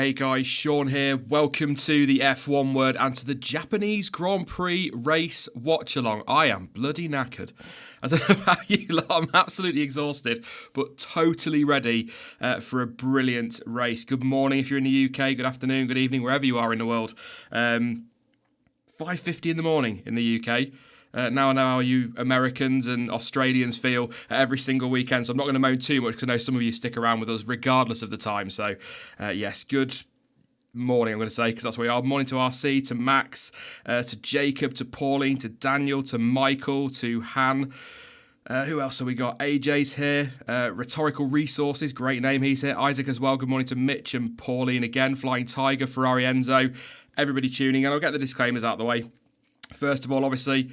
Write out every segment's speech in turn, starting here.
Hey guys, Sean here. Welcome to the F1 Word and to the Japanese Grand Prix race watch-along. I am bloody knackered. I don't know about you lot, I'm absolutely exhausted, but totally ready for a brilliant race. Good morning if you're in the UK, good afternoon, good evening, wherever you are in the world. 5:50 in the morning in the UK. Now I know how you Americans and Australians feel every single weekend, so I'm not going to moan too much because I know some of you stick around with us regardless of the time. So, yes, good morning, I'm going to say, because that's where we are. Morning to RC, to Max, to Jacob, to Pauline, to Daniel, to Michael, to Han. Who else have we got? AJ's here. Rhetorical Resources, great name, he's here. Isaac as well. Good morning to Mitch and Pauline again. Flying Tiger, Ferrari Enzo. Everybody tuning in. I'll get the disclaimers out of the way. First of all, obviously,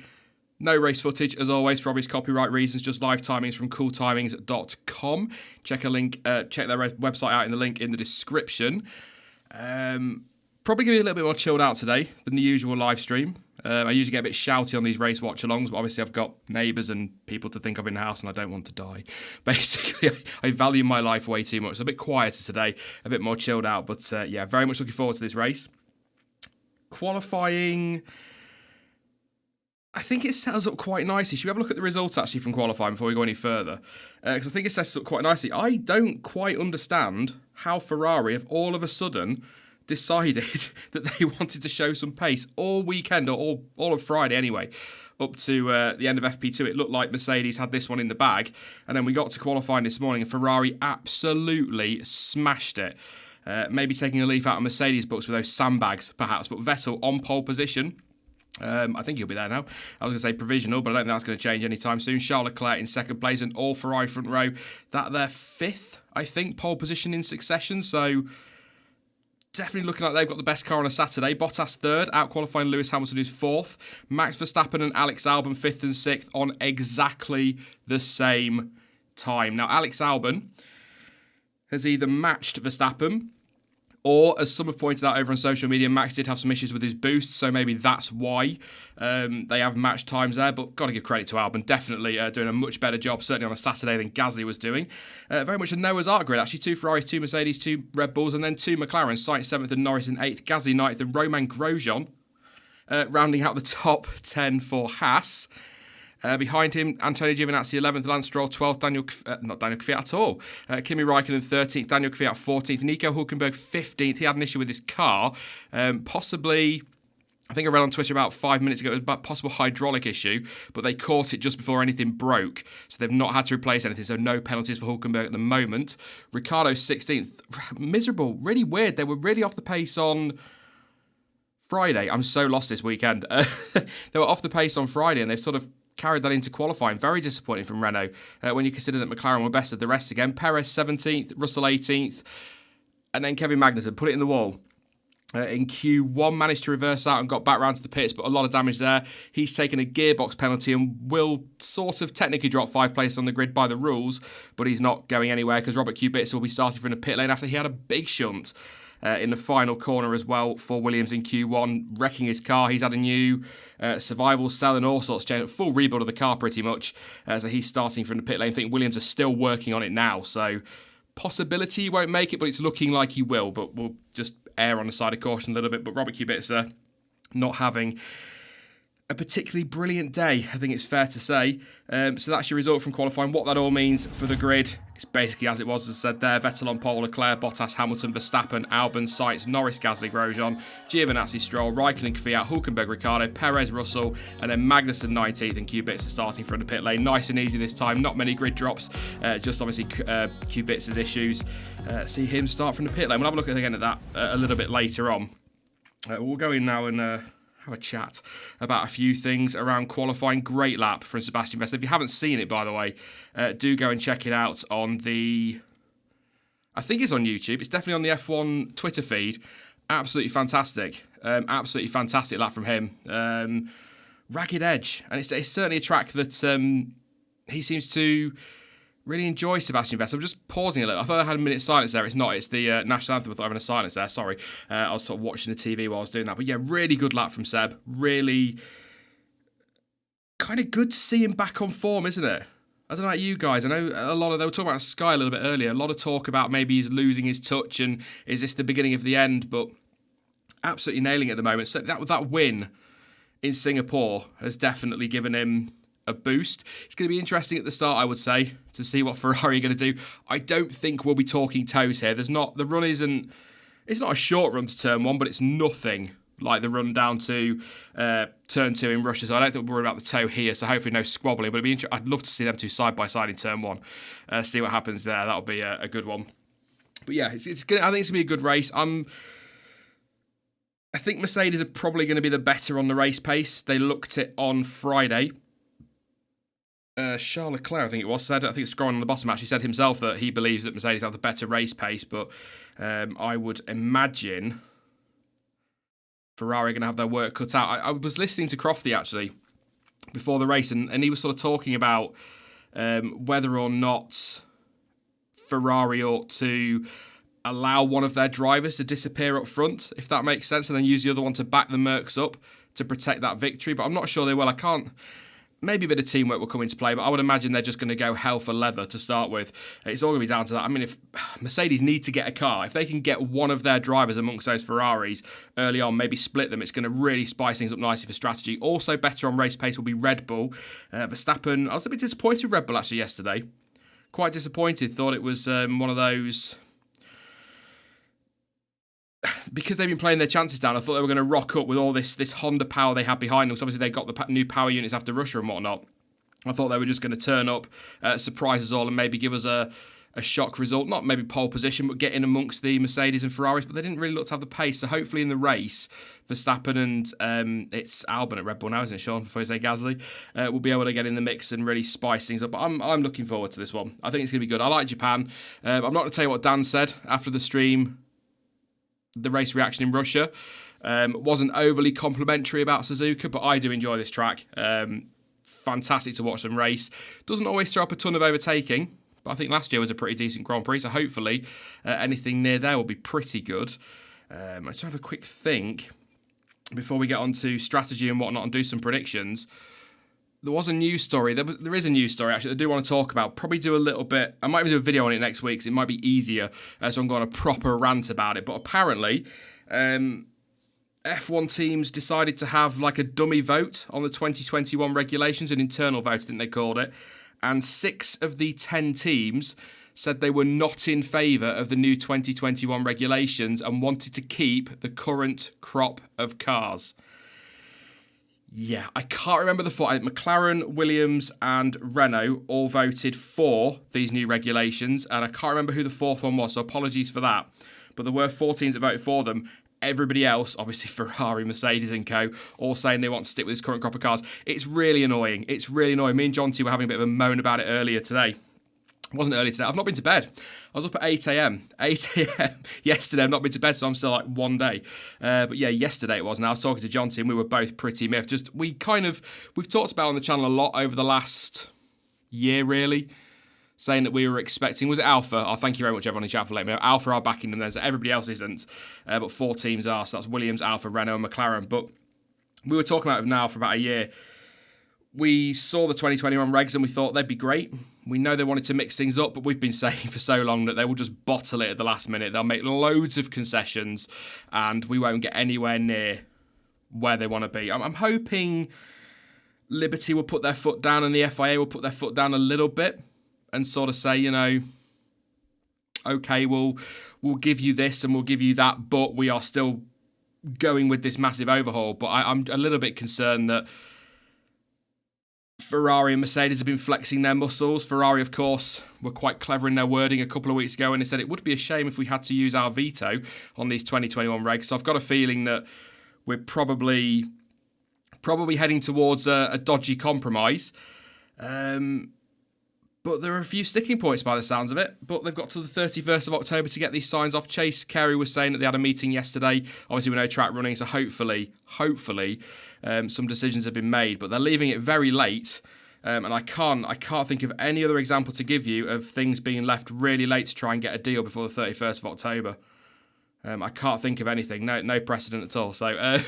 no race footage, as always, for obvious copyright reasons, just live timings from cooltimings.com. Check their website out in the link in the description. Probably going to be a little bit more chilled out today than the usual live stream. I usually get a bit shouty on these race watch-alongs, but obviously I've got neighbours and people to think of in the house and I don't want to die. Basically, I value my life way too much. So a bit quieter today, a bit more chilled out, but yeah, very much looking forward to this race. Qualifying, I think it sets up quite nicely. Should we have a look at the results actually from qualifying before we go any further? Because I think it sets up quite nicely. I don't quite understand how Ferrari have all of a sudden decided that they wanted to show some pace all weekend, or all of Friday anyway, up to the end of FP2. It looked like Mercedes had this one in the bag, and then we got to qualifying this morning and Ferrari absolutely smashed it. Maybe taking a leaf out of Mercedes' books with those sandbags, perhaps, but Vettel on pole position. I think he'll be there now. I was going to say provisional, but I don't think that's going to change anytime soon. Charles Leclerc in second place and all Ferrari front row. That their fifth, I think, pole position in succession. So definitely looking like they've got the best car on a Saturday. Bottas third, out-qualifying Lewis Hamilton, who's fourth. Max Verstappen and Alex Albon fifth and sixth on exactly the same time. Now, Alex Albon has either matched Verstappen, or, as some have pointed out over on social media, Max did have some issues with his boost, so maybe that's why they have match times there. But got to give credit to Albon, definitely doing a much better job, certainly on a Saturday, than Gasly was doing. Very much a Noah's Ark grid, actually. 2 Ferraris, 2 Mercedes, 2 Red Bulls, and then 2 McLarens. Sainz 7th and Norris in 8th, Gasly 9th, and Romain Grosjean rounding out the top 10 for Haas. Behind him, Antonio Giovinazzi 11th, Lance Stroll 12th, not Daniel Kvyat at all. Kimi Raikkonen 13th, Daniel Kvyat 14th, Nico Hülkenberg 15th. He had an issue with his car, possibly. I think I read on Twitter about 5 minutes ago, it was about possible hydraulic issue, but they caught it just before anything broke, so they've not had to replace anything, so no penalties for Hülkenberg at the moment. Ricciardo 16th, miserable, really weird. They were really off the pace on Friday. I'm so lost this weekend. They were off the pace on Friday, and they've sort of carried that into qualifying. Very disappointing from Renault when you consider that McLaren were best of the rest again. Perez 17th, Russell 18th, and then Kevin Magnussen put it in the wall. In Q1, managed to reverse out and got back round to the pits, but a lot of damage there. He's taken a gearbox penalty and will sort of technically drop 5 places on the grid by the rules, but he's not going anywhere because Robert Kubica will be starting from the pit lane after he had a big shunt in the final corner as well for Williams in Q1, wrecking his car. He's had a new survival cell and all sorts, full rebuild of the car pretty much. So he's starting from the pit lane. I think Williams are still working on it now, so possibility he won't make it, but it's looking like he will. But we'll just err on the side of caution a little bit. But Robert Kubica not having a particularly brilliant day, I think it's fair to say. So that's your result from qualifying. What that all means for the grid, it's basically as it was, as I said there. Vettel on pole, Leclerc, Bottas, Hamilton, Verstappen, Albon, Sainz, Norris, Gasly, Grosjean, Giovinazzi, Stroll, Raikkonen, Kvyat, Hülkenberg, Ricciardo, Perez, Russell, and then Magnussen 19th and Kubica starting from the pit lane. Nice and easy this time. Not many grid drops, just obviously Kubica's issues. See him start from the pit lane. We'll have a look again at that a little bit later on. We'll go in now and have a chat about a few things around qualifying. Great lap from Sebastian Vettel. If you haven't seen it, by the way, do go and check it out on the, I think it's on YouTube. It's definitely on the F1 Twitter feed. Absolutely fantastic. Absolutely fantastic lap from him. Ragged Edge. And it's certainly a track that he seems to really enjoy. Sebastian Vettel. I'm just pausing a little. I thought I had a minute silence there. It's not. It's the national anthem. I thought I had a silence there. Sorry. I was sort of watching the TV while I was doing that. But yeah, really good lap from Seb. Really kind of good to see him back on form, isn't it? I don't know about you guys. I know they were talking about Sky a little bit earlier. A lot of talk about maybe he's losing his touch and is this the beginning of the end? But absolutely nailing it at the moment. So that win in Singapore has definitely given him a boost. It's going to be interesting at the start, I would say, to see what Ferrari are going to do. I don't think we'll be talking toes here. It's not a short run to turn one, but it's nothing like the run down to turn two in Russia. So I don't think we'll worry about the toe here. So hopefully no squabbling. But I'd love to see them two side by side in turn one. See what happens there. That'll be a good one. But yeah, it's good. I think it's going to be a good race. I think Mercedes are probably going to be the better on the race pace. They looked it on Friday. Charles Leclerc, I think it was, said, I think it's scrolling on the bottom, actually said himself that he believes that Mercedes have the better race pace, but I would imagine Ferrari are going to have their work cut out. I was listening to Crofty, actually, before the race, and he was sort of talking about whether or not Ferrari ought to allow one of their drivers to disappear up front, if that makes sense, and then use the other one to back the Mercs up to protect that victory. But I'm not sure they will. Maybe a bit of teamwork will come into play, but I would imagine they're just going to go hell for leather to start with. It's all going to be down to that. I mean, if Mercedes need to get a car, if they can get one of their drivers amongst those Ferraris early on, maybe split them, it's going to really spice things up nicely for strategy. Also better on race pace will be Red Bull. Verstappen, I was a bit disappointed with Red Bull actually yesterday. Quite disappointed. Thought it was one of those... Because they've been playing their chances down, I thought they were going to rock up with all this Honda power they had behind them. Because obviously they got the new power units after Russia and whatnot. I thought they were just going to turn up, surprise us all, and maybe give us a shock result. Not maybe pole position, but get in amongst the Mercedes and Ferraris. But they didn't really look to have the pace. So hopefully in the race, Verstappen and it's Albon at Red Bull now, isn't it, Sean? Before you say Gasly, will be able to get in the mix and really spice things up. But I'm looking forward to this one. I think it's going to be good. I like Japan. I'm not going to tell you what Dan said after the stream. The race reaction in Russia wasn't overly complimentary about Suzuka, but I do enjoy this track. Fantastic to watch them race. Doesn't always throw up a ton of overtaking, but I think last year was a pretty decent Grand Prix, so hopefully anything near there will be pretty good. I just have a quick think before we get on to strategy and whatnot and do some predictions. There was a news story. There is a news story, actually, that I do want to talk about. Probably do a little bit. I might even do a video on it next week, because it might be easier. So I'm going on a proper rant about it. But apparently, F1 teams decided to have like a dummy vote on the 2021 regulations, an internal vote, I think they called it. And 6 of the 10 teams said they were not in favour of the new 2021 regulations and wanted to keep the current crop of cars. Yeah, I can't remember the four. McLaren, Williams and Renault all voted for these new regulations, and I can't remember who the fourth one was, so apologies for that. But there were 4 teams that voted for them. Everybody else, obviously Ferrari, Mercedes and co, all saying they want to stick with this current crop of cars. It's really annoying. It's really annoying. Me and John T were having a bit of a moan about it earlier today. It wasn't early today. I've not been to bed. I was up at 8 a.m. 8 a.m. yesterday. I've not been to bed, so I'm still like one day. But yeah, yesterday it was. And I was talking to John T, and we were both pretty miffed. We've talked about on the channel a lot over the last year, really, saying that we were expecting, was it Alpha? Oh, thank you very much, everyone in chat for letting me know. Alpha are backing them then, so everybody else isn't. But 4 teams are. So that's Williams, Alpha, Renault, and McLaren. But we were talking about it now for about a year. We saw the 2021 regs and we thought they'd be great. We know they wanted to mix things up, but we've been saying for so long that they will just bottle it at the last minute. They'll make loads of concessions and we won't get anywhere near where they want to be. I'm hoping Liberty will put their foot down and the FIA will put their foot down a little bit and sort of say, you know, okay, we'll give you this and we'll give you that, but we are still going with this massive overhaul. But I'm a little bit concerned that Ferrari and Mercedes have been flexing their muscles. Ferrari, of course, were quite clever in their wording a couple of weeks ago, and they said it would be a shame if we had to use our veto on these 2021 regs. So I've got a feeling that we're probably heading towards a dodgy compromise. But there are a few sticking points by the sounds of it. But they've got to the 31st of October to get these signs off. Chase Carey was saying that they had a meeting yesterday. Obviously, with no track running, so hopefully, some decisions have been made. But they're leaving it very late. And I can't think of any other example to give you of things being left really late to try and get a deal before the 31st of October. I can't think of anything. No precedent at all. So,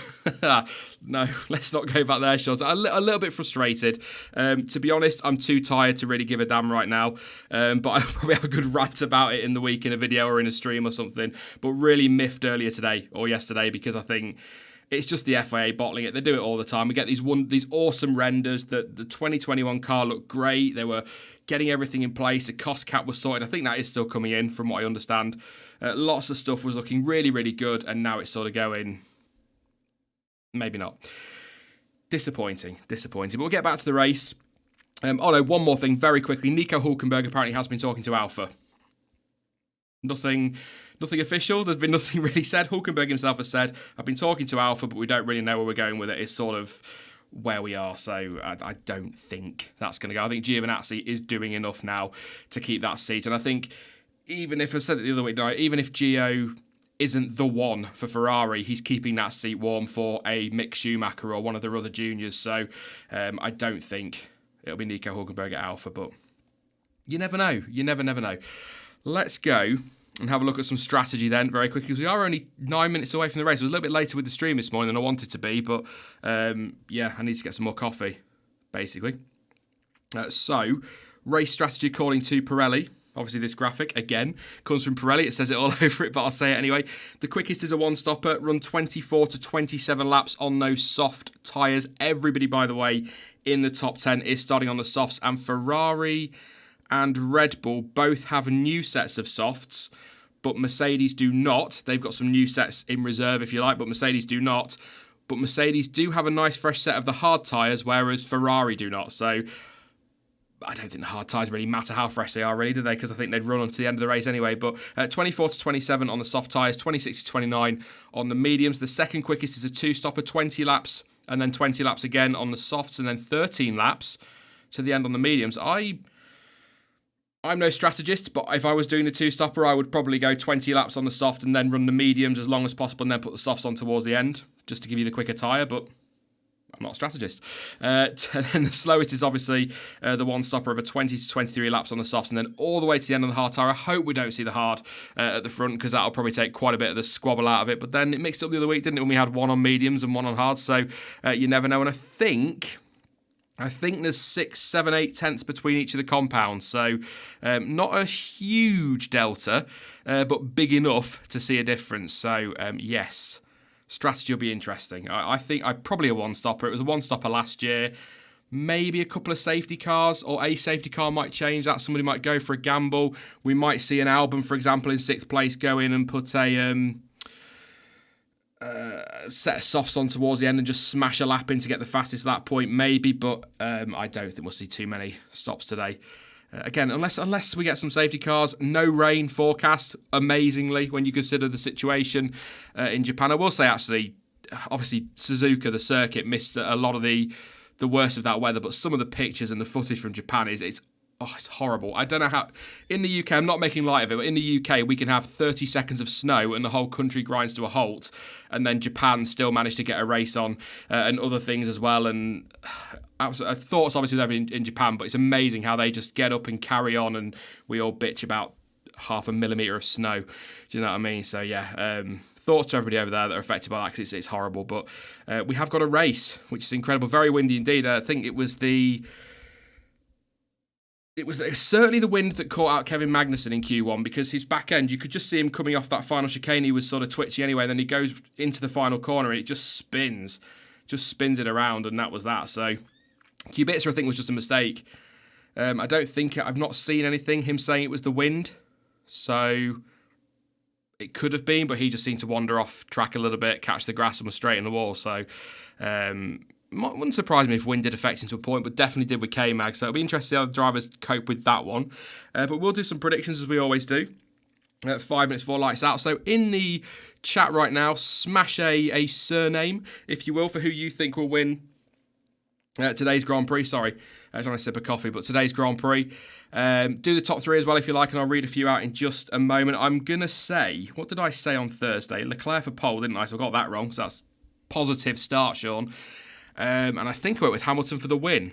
no, let's not go back there, Sean. A little bit frustrated. To be honest, I'm too tired to really give a damn right now. But I'll probably have a good rant about it in the week in a video or in a stream or something. But really miffed earlier today or yesterday because I think it's just the FIA bottling it. They do it all the time. We get these awesome renders. The 2021 car looked great. They were getting everything in place. The cost cap was sorted. I think that is still coming in from what I understand. Lots of stuff was looking really, really good. And now it's sort of going, maybe not. Disappointing. But we'll get back to the race. One more thing very quickly. Nico Hülkenberg apparently has been talking to Alpha. Nothing official. There's been nothing really said. Hülkenberg himself has said, I've been talking to Alpha, but we don't really know where we're going with it. It's sort of where we are. So I don't think that's going to go. I think Giovinazzi is doing enough now to keep that seat. And I think even if I said it the other week, even if Gio isn't the one for Ferrari, he's keeping that seat warm for a Mick Schumacher or one of their other juniors. So I don't think it'll be Nico Hülkenberg at Alpha, but you never know. You never know. Let's go and have a look at some strategy then very quickly, because we are only 9 minutes away from the race. I was a little bit later with the stream this morning than I wanted to be, but I need to get some more coffee, basically. So, race strategy according to Pirelli. Obviously, this graphic, again, comes from Pirelli. It says it all over it, but I'll say it anyway. The quickest is a one-stopper. Run 24 to 27 laps on those soft tyres. Everybody, by the way, in the top 10 is starting on the softs, and Ferrari and Red Bull both have new sets of softs, but Mercedes do not. They've got some new sets in reserve, if you like, but Mercedes do not. But Mercedes do have a nice fresh set of the hard tyres, whereas Ferrari do not. So I don't think the hard tyres really matter how fresh they are, really, do they? Because I think they'd run on to the end of the race anyway. But 24 to 27 on the soft tyres, 26 to 29 on the mediums. The second quickest is a two-stopper, 20 laps, and then 20 laps again on the softs, and then 13 laps to the end on the mediums. I'm no strategist, but if I was doing a two-stopper, I would probably go 20 laps on the soft and then run the mediums as long as possible and then put the softs on towards the end, just to give you the quicker tyre, but I'm not a strategist. And then the slowest is obviously the one-stopper of a 20 to 23 laps on the soft and then all the way to the end on the hard tyre. I hope we don't see the hard at the front, because that'll probably take quite a bit of the squabble out of it. But then it mixed up the other week, didn't it, when we had one on mediums and one on hard, so you never know. And I think there's 6, 7, 8 tenths between each of the compounds. So not a huge delta, but big enough to see a difference. So yes, strategy will be interesting. I think probably a one-stopper. It was a one-stopper last year. Maybe a couple of safety cars, or a safety car might change that. Somebody might go for a gamble. We might see an Albon, for example, in 6th place go in and put a set of softs on towards the end and just smash a lap in to get the fastest at that point, maybe, but I don't think we'll see too many stops today. Again, unless we get some safety cars. No rain forecast, amazingly, when you consider the situation in Japan. I will say, actually, obviously, Suzuka, the circuit, missed a lot of the worst of that weather, but some of the pictures and the footage from Japan it's horrible. I don't know how. In the UK, I'm not making light of it, but in the UK, we can have 30 seconds of snow and the whole country grinds to a halt. And then Japan still managed to get a race on and other things as well. And thoughts obviously there in Japan, but it's amazing how they just get up and carry on, and we all bitch about 0.5 millimetre of snow. Do you know what I mean? So yeah, thoughts to everybody over there that are affected by that, because it's horrible. But we have got a race, which is incredible. Very windy indeed. I think it was certainly the wind that caught out Kevin Magnussen in Q1, because his back end, you could just see him coming off that final chicane. He was sort of twitchy anyway. Then he goes into the final corner and it just spins it around, and that was that. So Kubica, I think, was just a mistake. I've not seen anything, him saying it was the wind. So it could have been, but he just seemed to wander off track a little bit, catch the grass and was straight in the wall. So wouldn't surprise me if wind did affect him to a point, but definitely did with K-Mag. So it'll be interesting to see how the drivers cope with that one. But we'll do some predictions as we always do. 5 minutes before lights out. So in the chat right now, smash a surname, if you will, for who you think will win today's Grand Prix. Sorry, I was on a sip of coffee, but today's Grand Prix. Do the top 3 as well if you like, and I'll read a few out in just a moment. I'm going to say, what did I say on Thursday? Leclerc for pole, didn't I? So I got that wrong, so that's positive start, Sean. And I think I went with Hamilton for the win.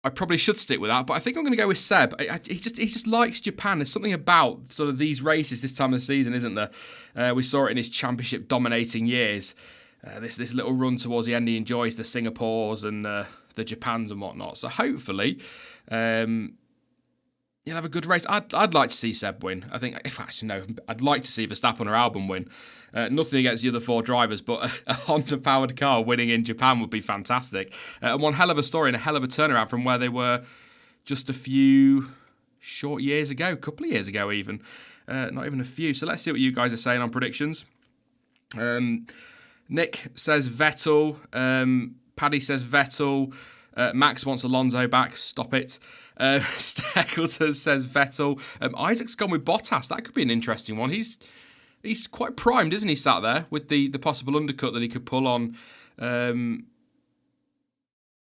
I probably should stick with that, but I think I'm going to go with Seb. He just likes Japan. There's something about sort of these races this time of the season, isn't there? We saw it in his championship dominating years. This little run towards the end, he enjoys the Singapores and the Japans and whatnot. So hopefully, he'll have a good race. I'd like to see Seb win. I think, I'd like to see Verstappen or Albon win. Nothing against the other 4 drivers, but a Honda-powered car winning in Japan would be fantastic. And one hell of a story and a hell of a turnaround from where they were just a few short years ago, a couple of years ago even. Not even a few. So let's see what you guys are saying on predictions. Nick says Vettel. Paddy says Vettel. Max wants Alonso back. Stop it. Steckleton says Vettel. Isaac's gone with Bottas. That could be an interesting one. He's quite primed, isn't he, sat there, with the possible undercut that he could pull on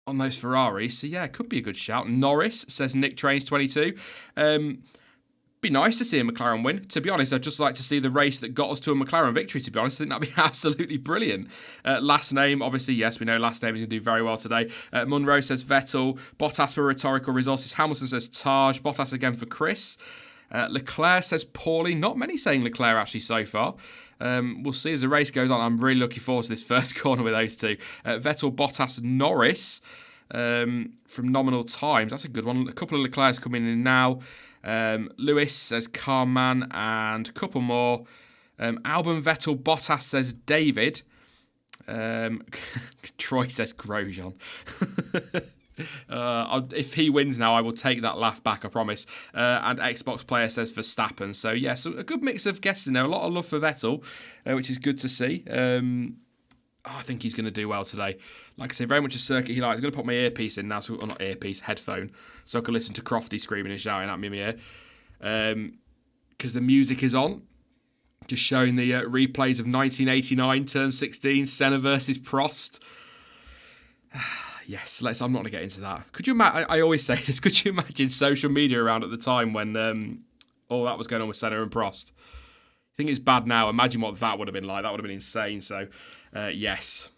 those Ferraris. So, yeah, it could be a good shout. Norris says Nick Trains 22. Be nice to see a McLaren win. To be honest, I'd just like to see the race that got us to a McLaren victory, to be honest. I think that'd be absolutely brilliant. Last name, obviously, yes, we know last name is going to do very well today. Munro says Vettel. Bottas for rhetorical resources. Hamilton says Taj. Bottas again for Chris. Leclerc says Paulie. Not many saying Leclerc actually so far. We'll see as the race goes on. I'm really looking forward to this first corner with those two. Vettel, Bottas, Norris from nominal times. That's a good one. A couple of Leclercs coming in now. Lewis says Carman and a couple more. Albon, Vettel, Bottas says David. Troy says Grosjean. If he wins now, I will take that laugh back, I promise. And Xbox player says Verstappen. So, yeah, so a good mix of guests in there. A lot of love for Vettel, which is good to see. I think he's going to do well today. Like I say, very much a circuit he likes. I'm going to put my earpiece in now, not earpiece, headphone, so I can listen to Crofty screaming and shouting at me in my ear. Because the music is on. Just showing the replays of 1989, turn 16, Senna versus Prost. Yes, I'm not going to get into that. Could you imagine, I always say this, could you imagine social media around at the time when all that was going on with Senna and Prost? I think it's bad now. Imagine what that would have been like. That would have been insane. So, yes.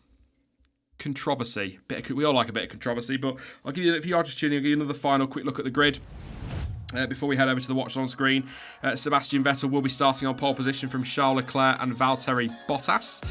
Controversy. We all like a bit of controversy, but I'll give you, if you are just tuning, I'll give you another final quick look at the grid. Before we head over to the watch on screen, Sebastian Vettel will be starting on pole position from Charles Leclerc and Valtteri Bottas.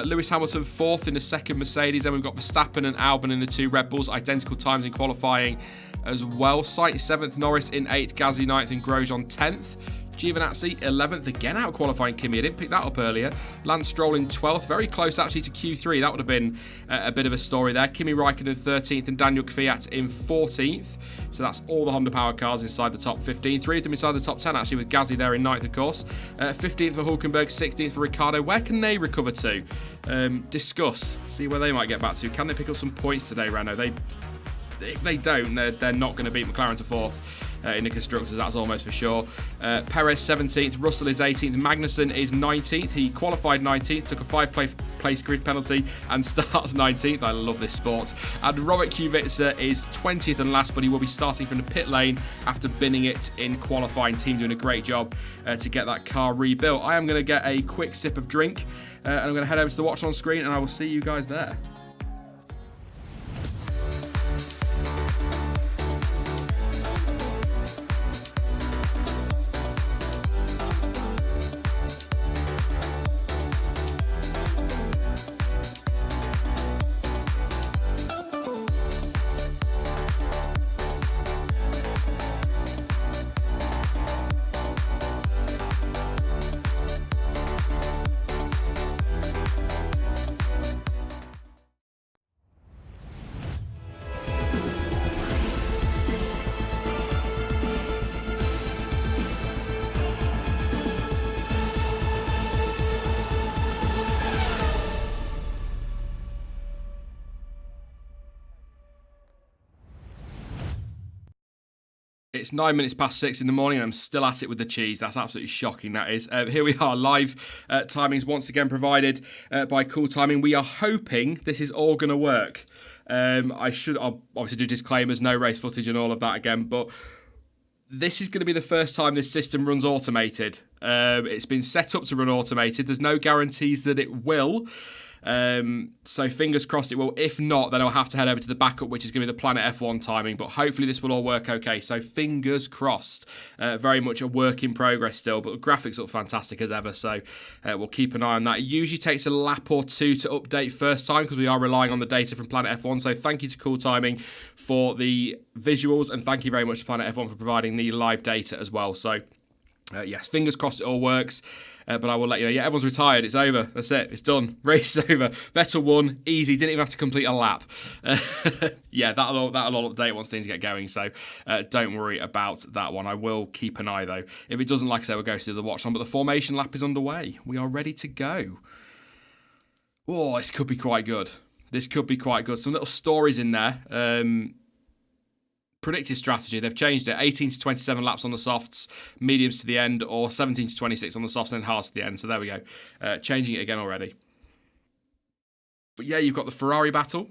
Lewis Hamilton 4th in the second Mercedes. Then we've got Verstappen and Albon in the 2 Red Bulls. Identical times in qualifying as well. Sainz 7th, Norris in 8th, Gasly 9th and Grosjean 10th. Giovinazzi 11th, again out qualifying Kimi. I didn't pick that up earlier. Lance Stroll in 12th, very close actually to Q3. That would have been a bit of a story there. Kimi Raikkonen 13th and Daniel Kvyat in 14th. So that's all the Honda Power cars inside the top 15. 3 of them inside the top 10 actually, with Gasly there in 9th, of course. 15th for Hulkenberg, 16th for Ricciardo. Where can they recover to? Discuss. See where they might get back to. Can they pick up some points today, Renault? If they don't, they're not going to beat McLaren to 4th. In the constructors, that's almost for sure. Perez 17th, Russell is 18th, Magnussen is 19th. He qualified 19th, took a 5-place grid penalty and starts 19th. I love this sport. And Robert Kubica is 20th and last, but he will be starting from the pit lane after binning it in qualifying. Team doing a great job to get that car rebuilt. I am going to get a quick sip of drink and I'm going to head over to the watch on screen and I will see you guys there. It's 9 minutes past 6 in the morning and I'm still at it with the cheese. That's absolutely shocking, that is. Here we are, live timings once again provided by Cool Timing. We are hoping this is all going to work. I'll obviously do disclaimers, no race footage and all of that again, but this is going to be the first time this system runs automated. It's been set up to run automated. There's no guarantees that it will. So fingers crossed it will. If not, then I'll have to head over to the backup, which is going to be the Planet F1 timing. But hopefully this will all work okay. So fingers crossed. Very much a work in progress still, but the graphics look fantastic as ever. So we'll keep an eye on that. It usually takes a lap or two to update first time because we are relying on the data from Planet F1. So thank you to Cool Timing for the visuals, and thank you very much to Planet F1 for providing the live data as well. So yes, fingers crossed it all works, but I will let you know. Yeah, everyone's retired. It's over. That's it. It's done. Race is over. Vettel won. Easy. Didn't even have to complete a lap. Yeah, that'll all update once things get going, so don't worry about that one. I will keep an eye, though. If it doesn't, like I say, we'll go to the Watchalong, but the formation lap is underway. We are ready to go. Oh, this could be quite good. This could be quite good. Some little stories in there. Predictive strategy, they've changed it. 18 to 27 laps on the softs, mediums to the end, or 17 to 26 on the softs and hards to the end. So there we go. Changing it again already. But yeah, you've got the Ferrari battle.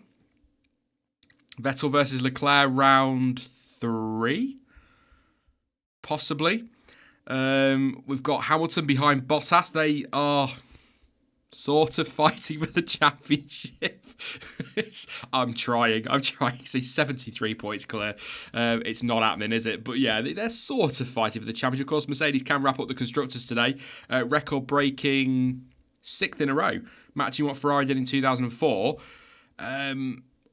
Vettel versus Leclerc round 3. Possibly. We've got Hamilton behind Bottas. They are sort of fighting for the championship. I'm trying. See, 73 points clear. It's not happening, is it? But yeah, they're sort of fighting for the championship. Of course, Mercedes can wrap up the constructors today. Record-breaking 6th in a row, matching what Ferrari did in 2004.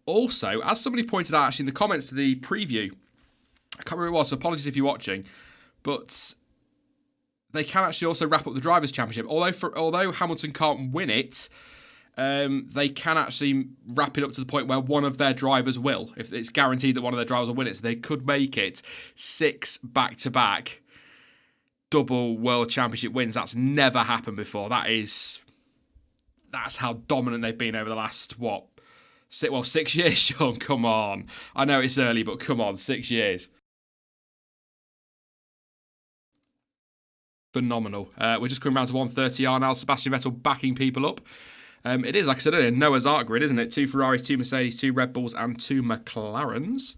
Also, as somebody pointed out actually in the comments to the preview, I can't remember who it was, so apologies if you're watching, but they can actually also wrap up the Drivers' Championship. Although Hamilton can't win it, they can actually wrap it up to the point where one of their drivers will. If it's guaranteed that one of their drivers will win it, so they could make it 6 back-to-back double World Championship wins. That's never happened before. That's how dominant they've been over the last, 6 years, Sean? Come on. I know it's early, but come on, 6 years. Phenomenal. We're just coming around to 130R now. Sebastian Vettel backing people up. It is, like I said earlier, Noah's Ark grid, isn't it? 2 Ferraris, 2 Mercedes, 2 Red Bulls, and 2 McLarens.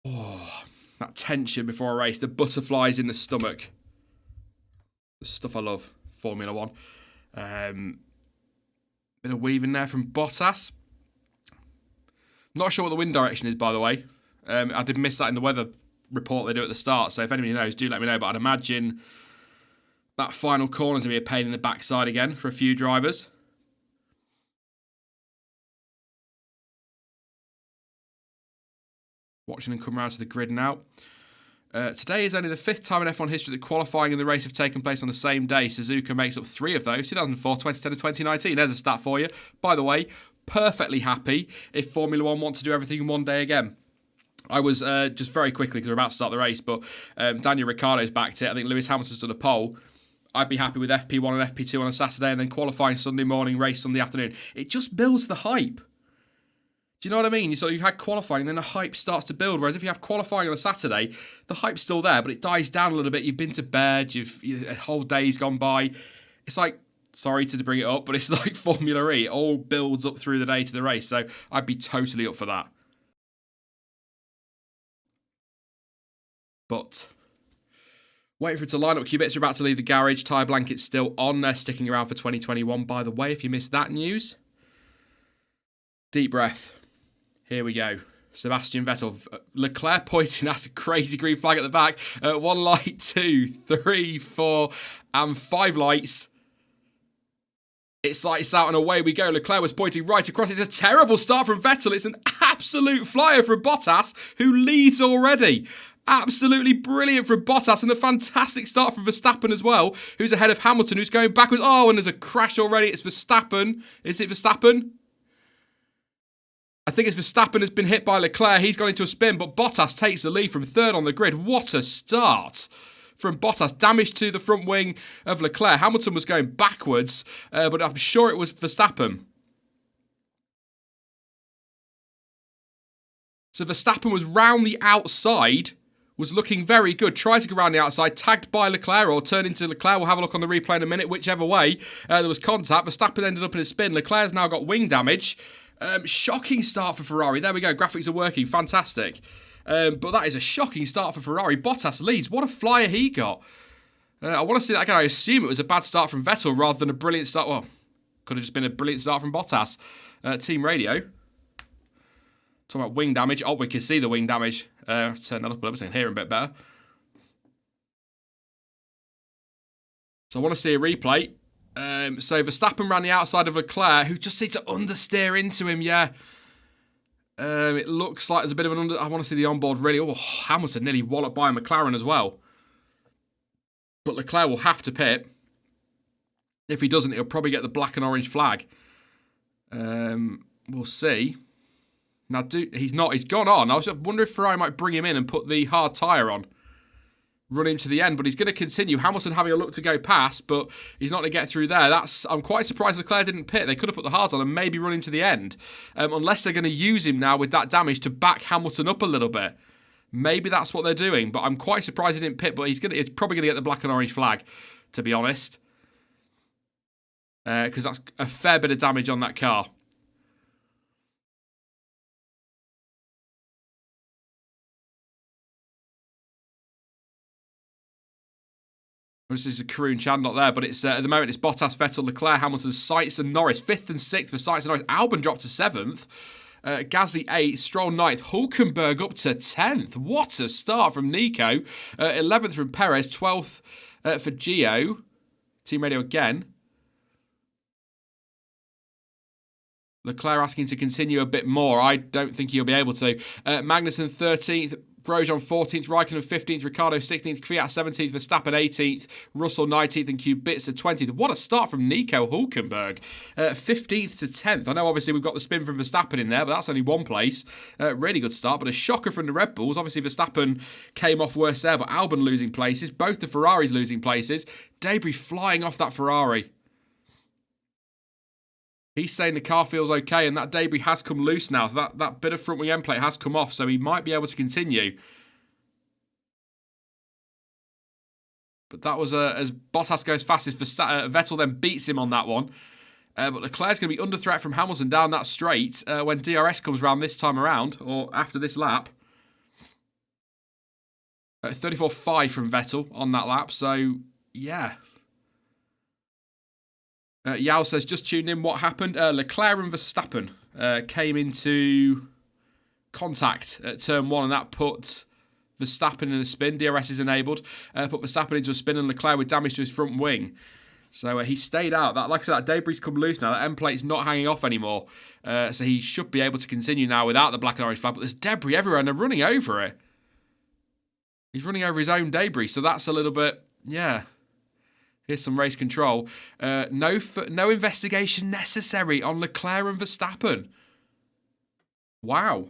Oh, that tension before a race. The butterflies in the stomach. The stuff I love. Formula 1. Bit of weaving there from Bottas. Not sure what the wind direction is, by the way. I did miss that in the weather report they do at the start, so if anybody knows, do let me know. But I'd imagine that final corner is going to be a pain in the backside again for a few drivers. Watching them come around to the grid now. Today is only the 5th time in F1 history that qualifying and the race have taken place on the same day. Suzuka makes up 3 of those, 2004, 2010 and 2019. There's a stat for you. By the way, perfectly happy if Formula 1 want to do everything in one day again. I was, just very quickly, because we're about to start the race, but Daniel Ricciardo's backed it. I think Lewis Hamilton's done a pole. I'd be happy with FP1 and FP2 on a Saturday and then qualifying Sunday morning, race Sunday afternoon. It just builds the hype. Do you know what I mean? You've had qualifying and then the hype starts to build. Whereas if you have qualifying on a Saturday, the hype's still there, but it dies down a little bit. You've been to bed, a whole day's gone by. It's like, sorry to bring it up, but it's like Formula E. It all builds up through the day to the race. So I'd be totally up for that. But waiting for it to line up. Q-Bits are about to leave the garage. Tyre blanket's still on. They're sticking around for 2021, by the way, if you missed that news. Deep breath. Here we go. Sebastian Vettel. Leclerc pointing at a crazy green flag at the back. 1 light, 2, 3, 4, and 5 lights. It's lights out and away we go. Leclerc was pointing right across. It's a terrible start from Vettel. It's an absolute flyer from Bottas, who leads already. Absolutely brilliant from Bottas, and a fantastic start from Verstappen as well, who's ahead of Hamilton, who's going backwards. Oh, and there's a crash already. It's Verstappen. Is it Verstappen? I think it's Verstappen has been hit by Leclerc. He's gone into a spin, but Bottas takes the lead from 3rd on the grid. What a start from Bottas. Damage to the front wing of Leclerc. Hamilton was going backwards, but I'm sure it was Verstappen. So Verstappen was round the outside, was looking very good, tried to go around the outside, tagged by Leclerc or turned into Leclerc. We'll have a look on the replay in a minute, whichever way. There was contact. Verstappen ended up in a spin. Leclerc's now got wing damage. Shocking start for Ferrari. There we go. Graphics are working. Fantastic. But that is a shocking start for Ferrari. Bottas leads. What a flyer he got. I want to see that again. I assume it was a bad start from Vettel rather than a brilliant start. Well, could have just been a brilliant start from Bottas. Team radio. Talking about wing damage. Oh, we can see the wing damage. Let's turn that up a little bit so I can hear him a bit better. So I want to see a replay. So Verstappen ran the outside of Leclerc, who just seemed to understeer into him, yeah. It looks like there's a bit of an I want to see the onboard really. Oh, Hamilton nearly walloped by McLaren as well. But Leclerc will have to pit. If he doesn't, he'll probably get the black and orange flag. We'll see. Now, he's not. He's gone on. I was wondering if Ferrari might bring him in and put the hard tyre on. Run him to the end, but he's going to continue. Hamilton having a look to go past, but he's not going to get through there. I'm quite surprised Leclerc didn't pit. They could have put the hards on and maybe run him to the end. Unless they're going to use him now with that damage to back Hamilton up a little bit. Maybe that's what they're doing, but I'm quite surprised he didn't pit, but he's probably going to get the black and orange flag, to be honest. Because that's a fair bit of damage on that car. This is a Karun Chan not there, but it's at the moment it's Bottas, Vettel, Leclerc, Hamilton, Sainz and Norris. 5th and 6th for Sainz and Norris. Albon dropped to 7th. Gasly 8th, Stroll 9th, Hulkenberg up to 10th. What a start from Nico. 11th from Perez, 12th for Gio. Team radio again. Leclerc asking to continue a bit more. I don't think he'll be able to. Magnussen 13th. Grosjean 14th, Raikkonen 15th, Ricciardo 16th, Kvyat 17th, Verstappen 18th, Russell 19th and Kubica 20th. What a start from Nico Hulkenberg. 15th to 10th. I know obviously we've got the spin from Verstappen in there, but that's only one place. Really good start, but a shocker from the Red Bulls. Obviously Verstappen came off worse there, but Albon losing places. Both the Ferraris losing places. Debris flying off that Ferrari. He's saying the car feels okay, and that debris has come loose now. So that bit of front wing end plate has come off, so he might be able to continue. But that was as Bottas goes fastest. Vettel then beats him on that one. But Leclerc's going to be under threat from Hamilton down that straight when DRS comes round this time around, or after this lap. 34.5 from Vettel on that lap, so yeah. Yao says, just tuned in, what happened? Leclerc and Verstappen came into contact at turn 1, and that put Verstappen in a spin. DRS is enabled. Put Verstappen into a spin, and Leclerc with damage to his front wing. So he stayed out. Like I said, that debris come loose now. That end plate's not hanging off anymore. So he should be able to continue now without the black and orange flag. But there's debris everywhere, and they're running over it. He's running over his own debris, so that's a little bit, yeah. Here's some race control. No investigation necessary on Leclerc and Verstappen. Wow.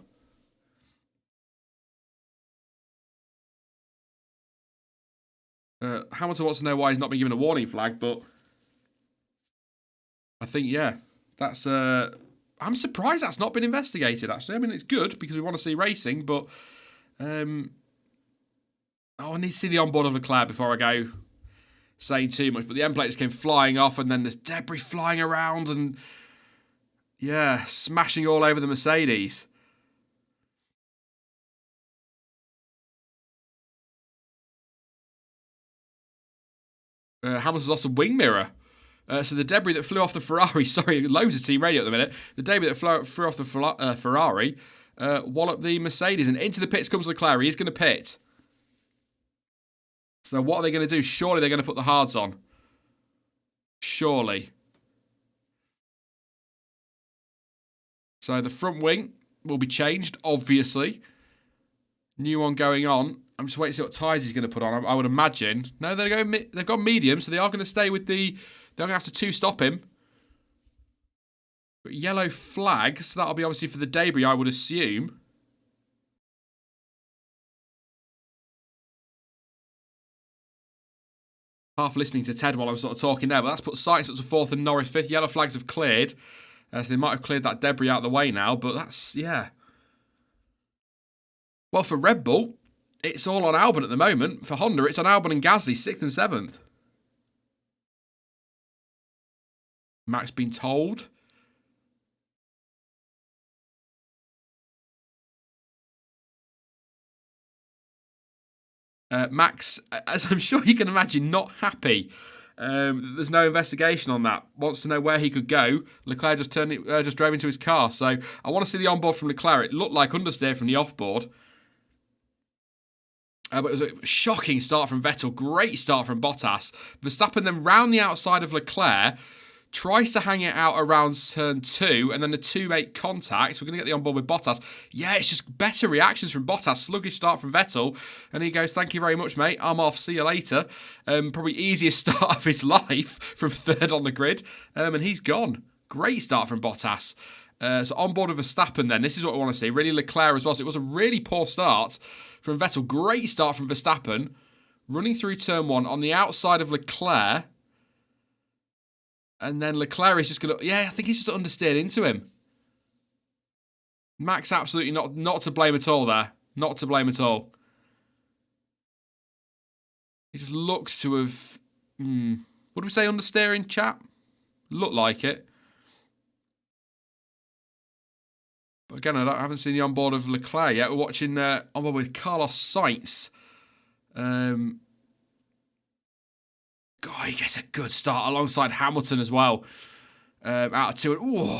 Hamilton wants to know why he's not been given a warning flag, but I think, yeah, that's... I'm surprised that's not been investigated, actually. I mean, it's good because we want to see racing, but... I need to see the onboard of Leclerc before I go saying too much, but the end plate just came flying off, and then there's debris flying around and, yeah, smashing all over the Mercedes. Hamilton's lost a wing mirror. So the debris that flew off the Ferrari, sorry, loads of team radio at the minute, the debris that flew off the Ferrari walloped the Mercedes, and into the pits comes Leclerc. He's going to pit. So what are they going to do? Surely they're going to put the hards on. Surely. So the front wing will be changed, obviously. New one going on. I'm just waiting to see what tyres he's going to put on. I would imagine. No, they've got medium, so they are going to stay with the... They're going to have to two-stop him. But yellow flags, that'll be obviously for the debris, I would assume. Half listening to Ted while I was sort of talking there, but that's put Sainz up to 4th and Norris 5th. Yellow flags have cleared. So they might have cleared that debris out of the way now, but that's, yeah. Well, for Red Bull, it's all on Albon at the moment. For Honda, it's on Albon and Gasly, 6th and 7th. Max been told. Max, as I'm sure you can imagine, not happy. There's no investigation on that. Wants to know where he could go. Leclerc just drove into his car. So I want to see the onboard from Leclerc. It looked like understeer from the offboard. But it was a shocking start from Vettel. Great start from Bottas. Verstappen then round the outside of Leclerc. Tries to hang it out around turn 2, and then the 2 make contact. So we're going to get the onboard with Bottas. Yeah, it's just better reactions from Bottas. Sluggish start from Vettel. And he goes, thank you very much, mate. I'm off. See you later. Probably easiest start of his life from 3rd on the grid. And he's gone. Great start from Bottas. So onboard with Verstappen then. This is what I want to see. Really Leclerc as well. So it was a really poor start from Vettel. Great start from Verstappen. Running through turn 1 on the outside of Leclerc. And then Leclerc is just going to... Yeah, I think he's just understeered into him. Max absolutely not to blame at all there. Not to blame at all. He just looks to have... What do we say, understeering, chap? Looked like it. But again, I haven't seen the onboard of Leclerc yet. We're watching onboard with Carlos Sainz. God, he gets a good start alongside Hamilton as well. Out of 2. Ooh,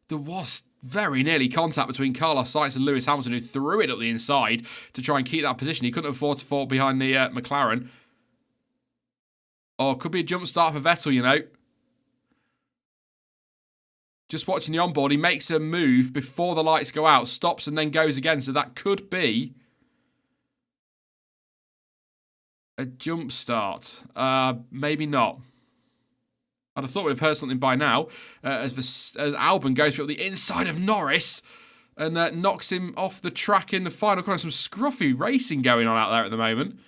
there was very nearly contact between Carlos Sainz and Lewis Hamilton, who threw it up the inside to try and keep that position. He couldn't afford to fall behind the McLaren. Oh, could be a jump start for Vettel, you know. Just watching the onboard, he makes a move before the lights go out, stops and then goes again. So that could be a jump start. Maybe not. I'd have thought we'd have heard something by now. As Albon goes through the inside of Norris and knocks him off the track in the final corner. Some scruffy racing going on out there at the moment.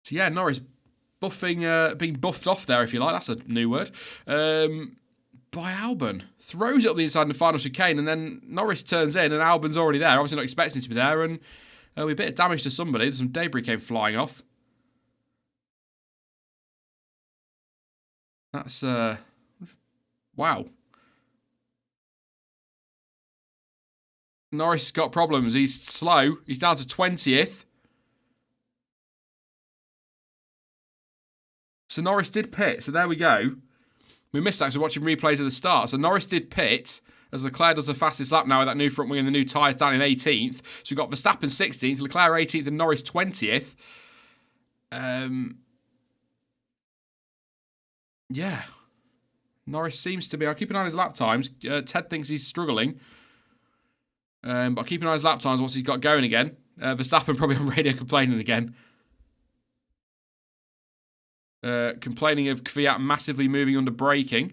So yeah, Norris being buffed off there, if you like. That's a new word. By Albon. Throws it up the inside in the final chicane, and then Norris turns in, and Albon's already there. Obviously not expecting to be there, and a bit of damage to somebody. Some debris came flying off. That's, wow. Norris has got problems. He's slow. He's down to 20th. So Norris did pit. So there we go. We missed that because we're watching replays of the start. So Norris did pit as Leclerc does the fastest lap now with that new front wing and the new tyres down in 18th. So we've got Verstappen 16th, Leclerc 18th and Norris 20th. Yeah. Norris seems to be... I'll keep an eye on his lap times. Ted thinks he's struggling. But I'll keep an eye on his lap times once he's got going again. Verstappen probably on radio complaining again. Complaining of Kvyat massively moving under braking.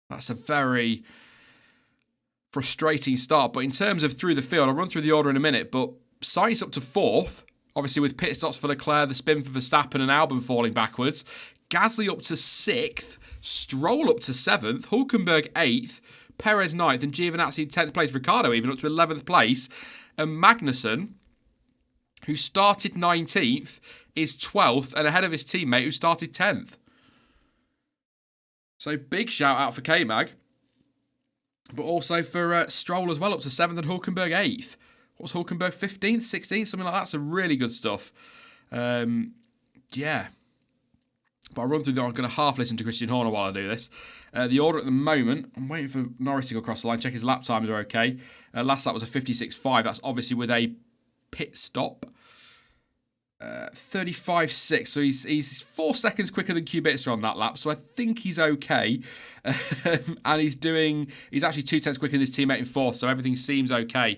That's a very frustrating start. But in terms of through the field, I'll run through the order in a minute. But Sainz up to 4th. Obviously with pit stops for Leclerc, the spin for Verstappen and Albon falling backwards. Gasly up to 6th. Stroll up to 7th. Hülkenberg 8th. Perez 9th. And Giovinazzi in 10th place. Ricciardo even up to 11th place. And Magnussen, who started 19th, is 12th and ahead of his teammate who started 10th. So big shout out for K-Mag. But also for Stroll as well, up to 7th and Hülkenberg 8th. What was Hülkenberg, 15th, 16th? Something like that. So really good stuff. Yeah. But I'll run through I'm going to half listen to Christian Horner while I do this. The order at the moment, I'm waiting for Norris to go across the line, check his lap times are okay. Last lap was a 56.5. That's obviously with a pit stop. 35.6, so he's 4 seconds quicker than Kubica on that lap, so I think he's okay. And he's actually 2/10 quicker than his teammate in 4th, so everything seems okay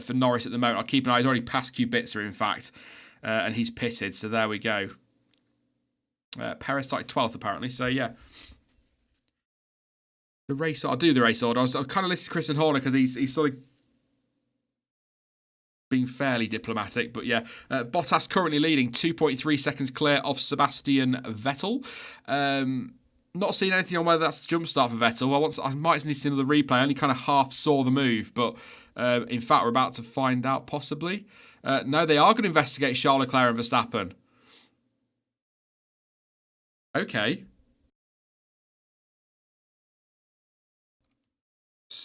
for Norris at the moment. I'll keep an eye. He's already passed Kubica, in fact, and he's pitted, so there we go. Perez started 12th, apparently, so yeah. I'll do the race order. I'll kind of listen to Christian Horner because he's sort of being fairly diplomatic, but yeah. Bottas currently leading 2.3 seconds clear of Sebastian Vettel. Not seeing anything on whether that's a jump start for Vettel. I might need to see another replay. I only kind of half saw the move, but in fact, we're about to find out possibly. No, they are going to investigate Charles Leclerc and Verstappen. Okay.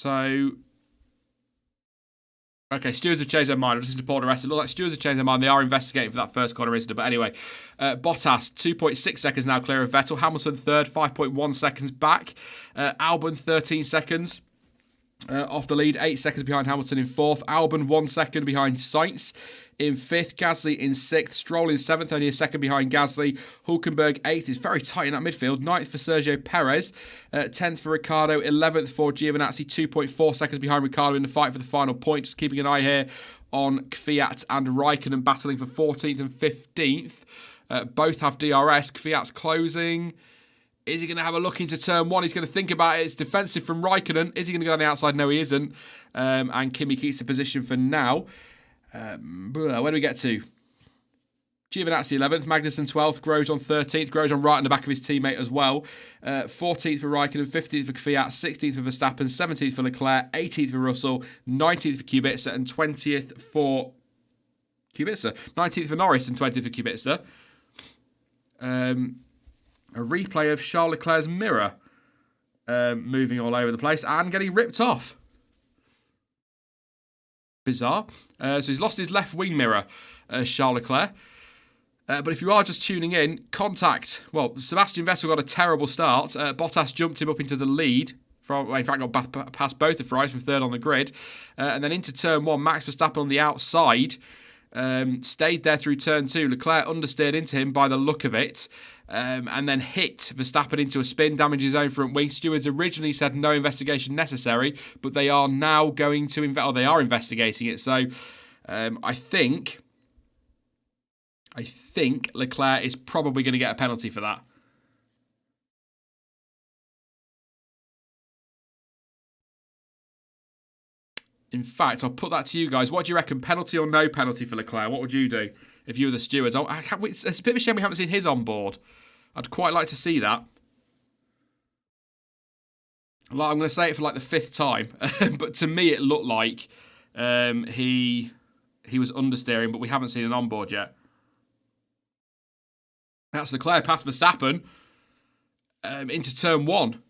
So, okay, stewards have changed their mind. I've listened to Paul the rest. It looks like stewards have changed their mind. They are investigating for that first corner incident. But anyway, Bottas, 2.6 seconds now clear of Vettel. Hamilton, third, 5.1 seconds back. Albon, 13 seconds. Off the lead, 8 seconds behind Hamilton in fourth. Albon 1 second behind Sainz in fifth. Gasly in sixth. Stroll in seventh, only a second behind Gasly. Hulkenberg eighth. It's very tight in that midfield. Ninth for Sergio Perez. 10th for Ricciardo. 11th for Giovinazzi. 2.4 seconds behind Ricciardo in the fight for the final point. Just keeping an eye here on Kvyat and Raikkonen battling for 14th and 15th. Both have DRS. Kvyat's closing. Is he going to have a look into turn one? He's going to think about it. It's defensive from Raikkonen. Is he going to go on the outside? No, he isn't. And Kimi keeps the position for now. Where do we get to? Giovinazzi 11th, Magnussen 12th, Grosjean 13th. Grosjean right on the back of his teammate as well. 14th for Raikkonen, 15th for Kvyat, 16th for Verstappen, 17th for Leclerc, 18th for Russell, 19th for Kubica, and 20th for Kubica. 19th for Norris and 20th for Kubica. A replay of Charles Leclerc's mirror moving all over the place and getting ripped off. Bizarre. So he's lost his left wing mirror, Charles Leclerc. But if you are just tuning in, contact. Well, Sebastian Vettel got a terrible start. Bottas jumped him up into the lead. In fact, got past both the Ferraris from third on the grid. And then into turn one, Max Verstappen on the outside. Stayed there through turn two. Leclerc understeered into him by the look of it. And then hit Verstappen into a spin, damaged his own front wing. Stewards originally said no investigation necessary, but they are now going to they are investigating it. So I think Leclerc is probably going to get a penalty for that. In fact, I'll put that to you guys. What do you reckon? Penalty or no penalty for Leclerc? What would you do if you were the stewards? It's a bit of a shame we haven't seen his on board. I'd quite like to see that. I'm going to say it for like the fifth time. But to me, it looked like he was understeering, but we haven't seen an on board yet. That's Leclerc past Verstappen into turn one.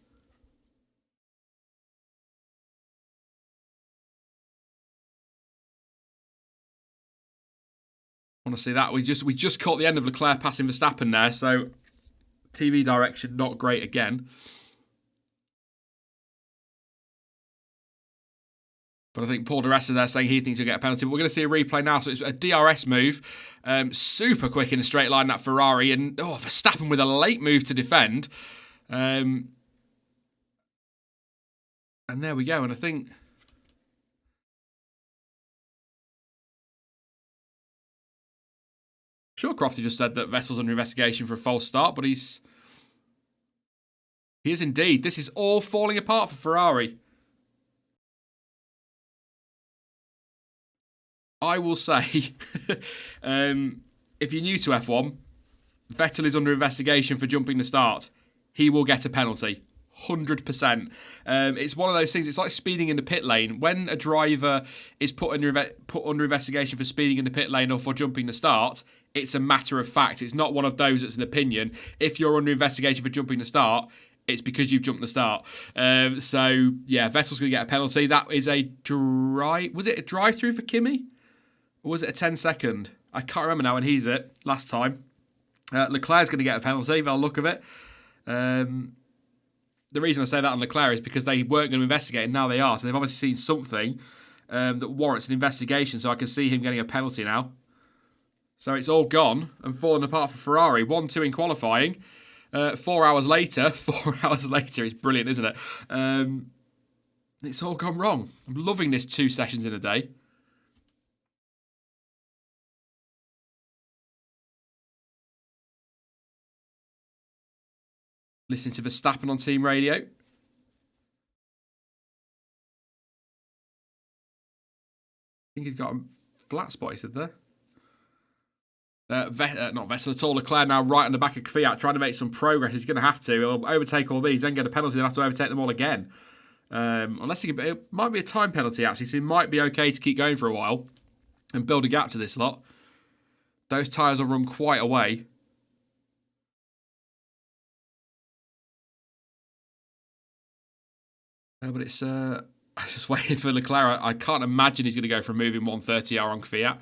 I want to see that. We just caught the end of Leclerc passing Verstappen there, so TV direction not great again. But I think Paul DeRessa there saying he thinks he'll get a penalty. But we're going to see a replay now. So it's a DRS move. Super quick in a straight line, that Ferrari. And Verstappen with a late move to defend. And there we go. And I think... Sure, Crofty just said that Vettel's under investigation for a false start, but he is indeed. This is all falling apart for Ferrari. I will say, if you're new to F1, Vettel is under investigation for jumping the start. He will get a penalty. 100%. It's one of those things. It's like speeding in the pit lane. When a driver is put under investigation for speeding in the pit lane or for jumping the start, it's a matter of fact. It's not one of those that's an opinion. If you're under investigation for jumping the start, it's because you've jumped the start. So, yeah, Vettel's going to get a penalty. That is a Was it a drive-through for Kimi? Or was it a 10-second? I can't remember now when he did it last time. Leclerc's going to get a penalty by the look of it. The reason I say that on Leclerc is because they weren't going to investigate and now they are. So they've obviously seen something that warrants an investigation. So I can see him getting a penalty now. So it's all gone and fallen apart for Ferrari. 1-2 in qualifying. 4 hours later. 4 hours later. It's brilliant, isn't it? It's all gone wrong. I'm loving this 2 sessions in a day. Listening to Verstappen on team radio. I think he's got a flat spot, he said there. Not Vettel at all. Leclerc now right on the back of Kvyat, trying to make some progress. He's going to have to. He'll overtake all these, then get a penalty, then have to overtake them all again. Unless it might be a time penalty, actually, so he might be okay to keep going for a while and build a gap to this lot. Those tyres will run quite a way. But it's I'm just waiting for Leclerc. I can't imagine he's going to go for a moving 130R on Kvyat.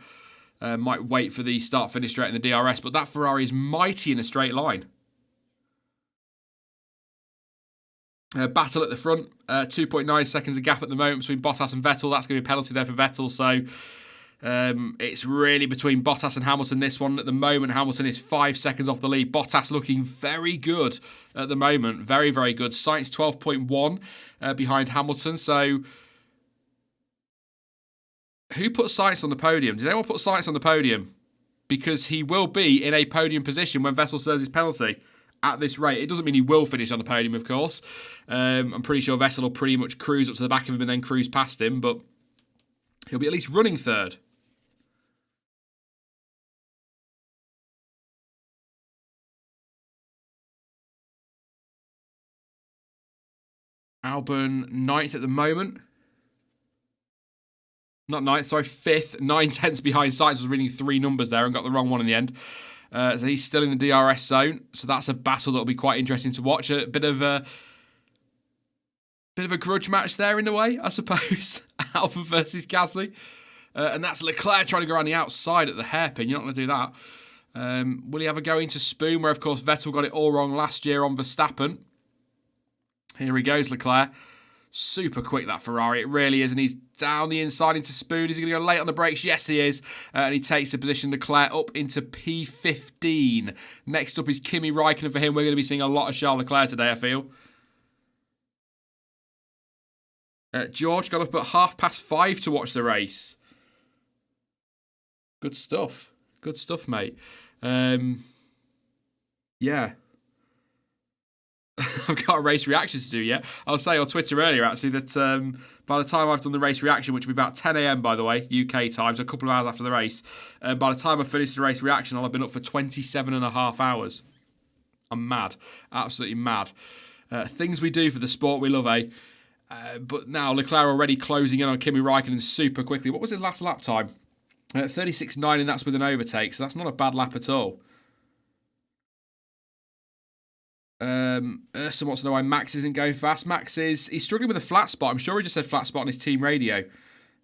Might wait for the start-finish straight in the DRS, but that Ferrari is mighty in a straight line. Battle at the front, 2.9 seconds of gap at the moment between Bottas and Vettel. That's going to be a penalty there for Vettel, so it's really between Bottas and Hamilton this one. At the moment, Hamilton is 5 seconds off the lead. Bottas looking very good at the moment, very, very good. Sainz 12.1 behind Hamilton, so who put Sainz on the podium? Did anyone put Sainz on the podium? Because he will be in a podium position when Vettel serves his penalty at this rate. It doesn't mean he will finish on the podium, of course. I'm pretty sure Vettel will pretty much cruise up to the back of him and then cruise past him, but he'll be at least running third. Albon, 9th at the moment. Not 9th, sorry, 5th. 9/10 behind Sainz. Was reading 3 numbers there and got the wrong one in the end. So he's still in the DRS zone. So that's a battle that'll be quite interesting to watch. A bit of a grudge match there in a way, I suppose. Albon versus Gasly. And that's Leclerc trying to go around the outside at the hairpin. You're not going to do that. Will he ever go into Spoon, where, of course, Vettel got it all wrong last year on Verstappen? Here he goes, Leclerc. Super quick, that Ferrari. It really is. And he's down the inside into Spoon. Is he going to go late on the brakes? Yes, he is. And he takes the position, Leclerc, up into P15. Next up is Kimi Raikkonen for him. We're going to be seeing a lot of Charles Leclerc today, I feel. George got up at 5:30 to watch the race. Good stuff. Good stuff, mate. Yeah. I've got a race reaction to do yet. I was saying on Twitter earlier, actually, that by the time I've done the race reaction, which will be about 10 a.m, by the way, UK time, so a couple of hours after the race, by the time I finish the race reaction, I'll have been up for 27 and a half hours. I'm mad. Absolutely mad. Things we do for the sport we love, eh? But now Leclerc already closing in on Kimi Raikkonen super quickly. What was his last lap time? 36.9, and that's with an overtake, so that's not a bad lap at all. Ursa wants to know why Max isn't going fast. He's struggling with a flat spot. I'm sure he just said flat spot on his team radio.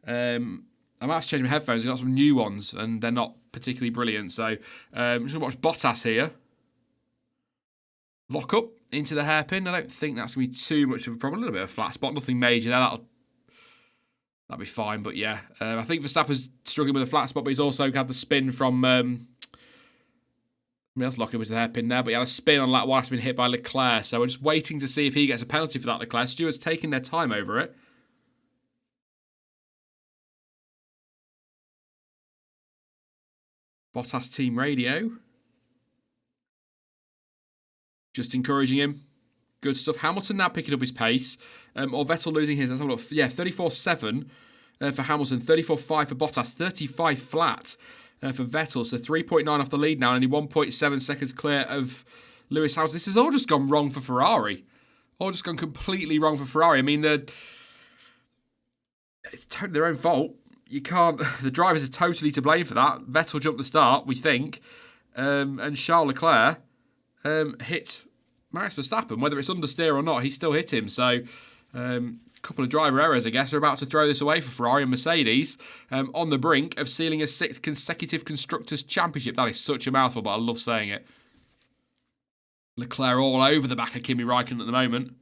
I might have to change my headphones. I've got some new ones, and they're not particularly brilliant. So I'm just going to watch Bottas here. Lock up into the hairpin. I don't think that's going to be too much of a problem. A little bit of a flat spot, nothing major there. That'll be fine. But yeah, I think Verstappen's struggling with a flat spot, but he's also had the spin from... else locking with the hairpin there, but he had a spin on lap 1 after being hit by Leclerc, so we're just waiting to see if he gets a penalty for that, Leclerc. Stewart's taking their time over it. Bottas team radio. Just encouraging him. Good stuff. Hamilton now picking up his pace. Or Vettel losing his. Let's have a look. Yeah, 34.7 for Hamilton, 34.5 for Bottas, 35 flat. For Vettel, so 3.9 off the lead now, and only 1.7 seconds clear of Lewis Hamilton. This has all just gone wrong for Ferrari. All just gone completely wrong for Ferrari. I mean, it's totally their own fault. You can't... The drivers are totally to blame for that. Vettel jumped the start, we think, and Charles Leclerc hit Max Verstappen. Whether it's understeer or not, he still hit him. So... couple of driver errors, I guess, are about to throw this away for Ferrari and Mercedes on the brink of sealing a 6th consecutive Constructors' Championship. That is such a mouthful, but I love saying it. Leclerc all over the back of Kimi Raikkonen at the moment.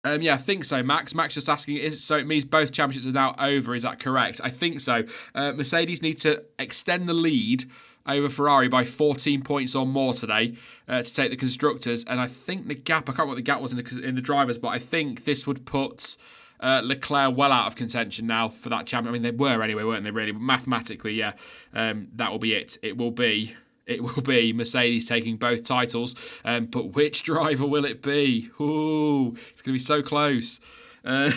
Yeah, I think so, Max. Max just asking, so it means both championships are now over, is that correct? I think so. Mercedes need to extend the lead over Ferrari by 14 points or more today to take the Constructors. And I think the gap, I can't remember what the gap was in the drivers, but I think this would put Leclerc well out of contention now for that champion. I mean, they were anyway, weren't they, really? But mathematically, yeah, that will be it. It will be Mercedes taking both titles. But which driver will it be? Ooh, it's going to be so close. I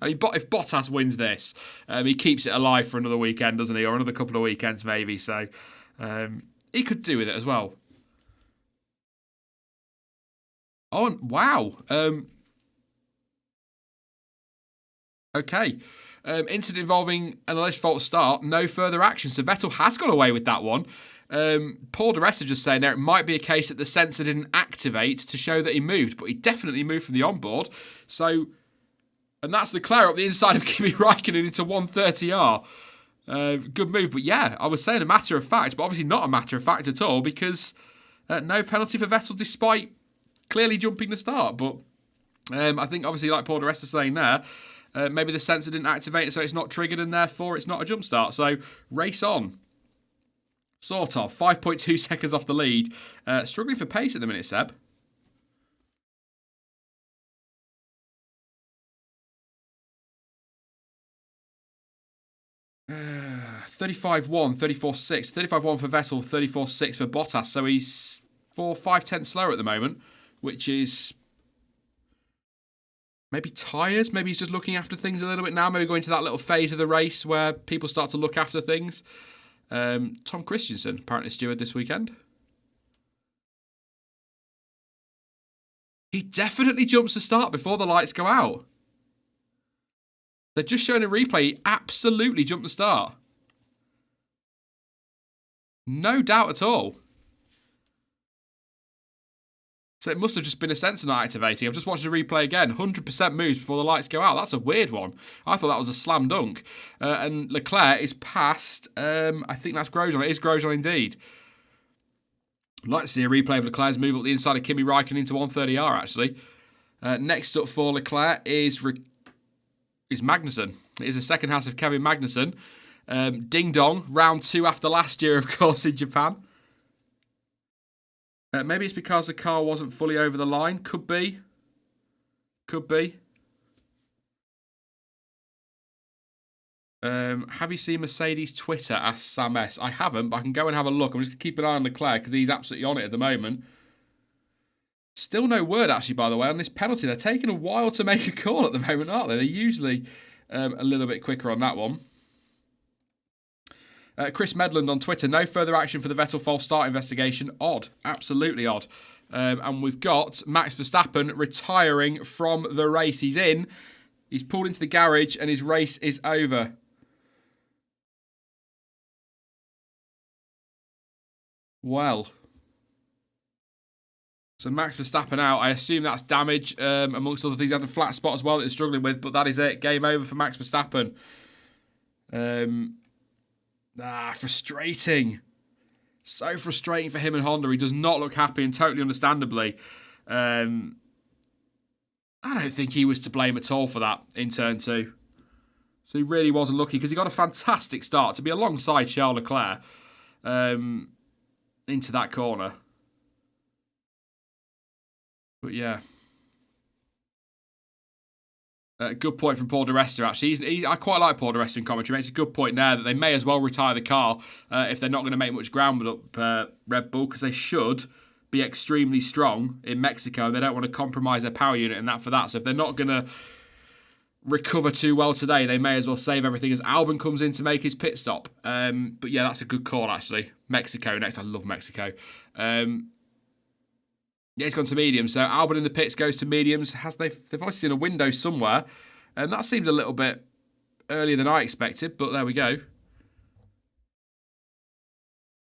mean, if Bottas wins this, he keeps it alive for another weekend, doesn't he? Or another couple of weekends, maybe. So he could do with it as well. Oh, wow. Okay. Incident involving an alleged false start. No further action. So Vettel has got away with that one. Paul di Resta just saying there it might be a case that the sensor didn't activate to show that he moved, but he definitely moved from the onboard. So, and that's Leclerc up the inside of Kimi Raikkonen into 130R. Good move, but yeah, I was saying a matter of fact, but obviously not a matter of fact at all because no penalty for Vettel despite clearly jumping the start. But I think obviously like Paul di Resta saying there, maybe the sensor didn't activate so it's not triggered and therefore it's not a jump start. So race on. Sort of. 5.2 seconds off the lead. Struggling for pace at the minute, Seb. Uh, 35.1, 34.6. 35.1 for Vettel, 34.6 for Bottas. So he's 5 tenths slower at the moment, which is maybe tired. Maybe he's just looking after things a little bit now. Maybe going to that little phase of the race where people start to look after things. Tom Christensen, apparently steward this weekend. He definitely jumps the start before the lights go out. They're just showing a replay. He absolutely jumped the start. No doubt at all. So it must have just been a sensor not activating. I've just watched the replay again. 100% moves before the lights go out. That's a weird one. I thought that was a slam dunk. And Leclerc is past, I think that's Grosjean. It is Grosjean indeed. I'd like to see a replay of Leclerc's move up the inside of Kimi Raikkonen into 130R, actually. Next up for Leclerc is Magnussen. It is the second house of Kevin Magnussen. Ding dong. Round 2 after last year, of course, in Japan. Maybe it's because the car wasn't fully over the line. Could be. Could be. Have you seen Mercedes Twitter? Asked Sam S. I haven't, but I can go and have a look. I'm just going to keep an eye on Leclerc because he's absolutely on it at the moment. Still no word, actually, by the way, on this penalty. They're taking a while to make a call at the moment, aren't they? They're usually a little bit quicker on that one. Chris Medland on Twitter, no further action for the Vettel false start investigation. Odd. Absolutely odd. And we've got Max Verstappen retiring from the race. He's in. He's pulled into the garage and his race is over. Well. So Max Verstappen out. I assume that's damage, amongst other things. He had the flat spot as well that he's struggling with, but that is it. Game over for Max Verstappen. Frustrating. So frustrating for him and Honda. He does not look happy and totally understandably. I don't think he was to blame at all for that in turn 2. So he really wasn't lucky because he got a fantastic start to be alongside Charles Leclerc into that corner. But yeah. Good point from Paul di Resta, actually. I quite like Paul di Resta in commentary. He makes a good point there that they may as well retire the car if they're not going to make much ground up Red Bull, because they should be extremely strong in Mexico and they don't want to compromise their power unit and that for that. So if they're not going to recover too well today, they may as well save everything as Albon comes in to make his pit stop. But yeah, that's a good call, actually. Mexico next. I love Mexico. Yeah, he's gone to mediums. So Albon in the pits goes to mediums. They've obviously seen a window somewhere. And that seems a little bit earlier than I expected, but there we go.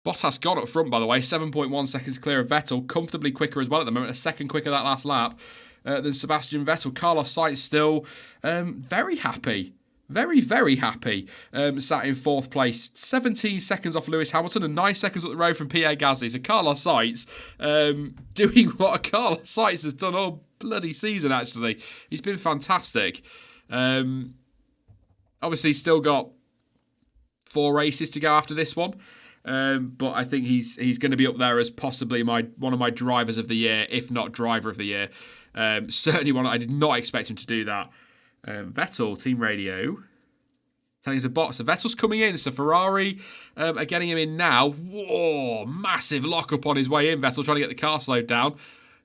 Bottas gone up front, by the way. 7.1 seconds clear of Vettel. Comfortably quicker as well at the moment. A second quicker that last lap than Sebastian Vettel. Carlos Sainz still very happy. Very, very happy. Sat in 4th place. 17 seconds off Lewis Hamilton and 9 seconds up the road from Pierre Gasly. So Carlos Sainz doing what a Carlos Sainz has done all bloody season, actually. He's been fantastic. Obviously, still got 4 races to go after this one. But I think he's going to be up there as possibly one of my drivers of the year, if not driver of the year. Certainly one. I did not expect him to do that. Vettel, team radio, telling us a bot. So Vettel's coming in. So Ferrari are getting him in now. Whoa, massive lockup on his way in. Vettel trying to get the car slowed down.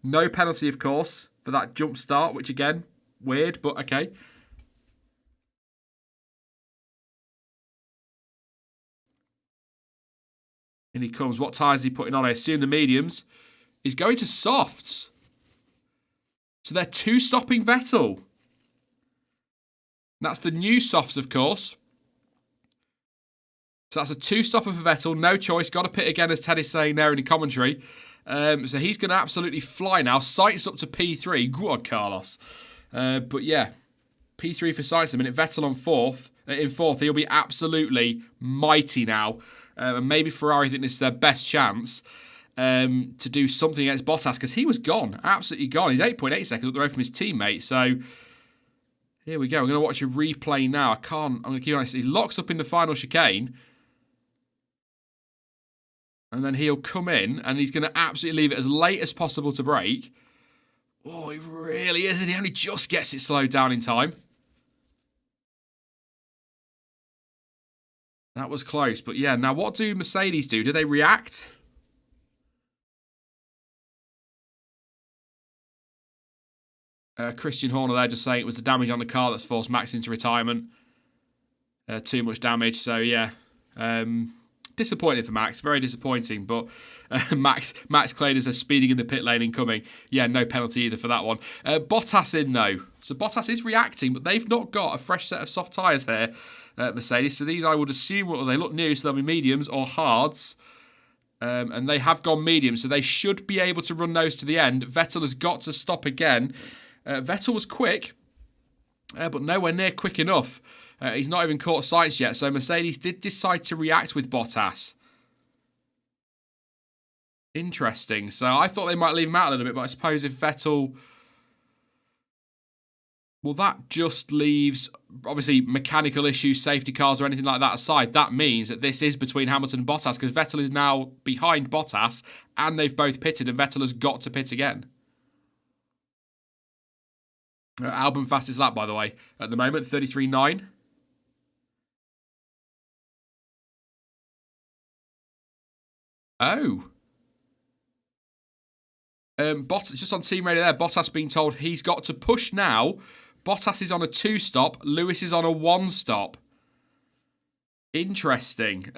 No penalty, of course, for that jump start, which again, weird, but okay. In he comes. What tyres is he putting on? I assume the mediums. He's going to softs. So they're 2-stopping Vettel. That's the new softs, of course. So that's a 2-stopper for Vettel. No choice. Got to pit again, as Ted is saying there in the commentary. So he's going to absolutely fly now. Sainz up to P3. God, Carlos. But yeah, P3 for Sainz a minute. Vettel on fourth. In fourth, he'll be absolutely mighty now. And maybe Ferrari think this is their best chance to do something against Bottas, because he was gone. Absolutely gone. He's 8.8 seconds up the road from his teammate. So here we go. We're going to watch a replay now. I'm going to keep honest. He locks up in the final chicane. And then he'll come in and he's going to absolutely leave it as late as possible to brake. Oh, he really isn't. He only just gets it slowed down in time. That was close. But yeah, now what do Mercedes do? Do they react? Christian Horner there just saying it was the damage on the car that's forced Max into retirement. Too much damage. So yeah. Disappointing for Max, very disappointing. But Max claimed as speeding in the pit lane incoming. Yeah, no penalty either for that one. Bottas in though, so Bottas is reacting, but they've not got a fresh set of soft tyres here, Mercedes. So these I would assume, well, they look new, so they'll be mediums or hards. And they have gone medium, so they should be able to run those to the end. Vettel has got to stop again. Vettel was quick, but nowhere near quick enough. He's not even caught Sainz yet, so Mercedes did decide to react with Bottas. Interesting. So I thought they might leave him out a little bit, but I suppose if Vettel... Well, that just leaves, obviously, mechanical issues, safety cars or anything like that aside. That means that this is between Hamilton and Bottas, because Vettel is now behind Bottas, and they've both pitted, and Vettel has got to pit again. Albon fastest lap, by the way, at the moment, 33.9. Oh. Bottas, just on team radio there, Bottas being told he's got to push now. Bottas is on a 2-stop. Lewis is on a 1-stop. Interesting.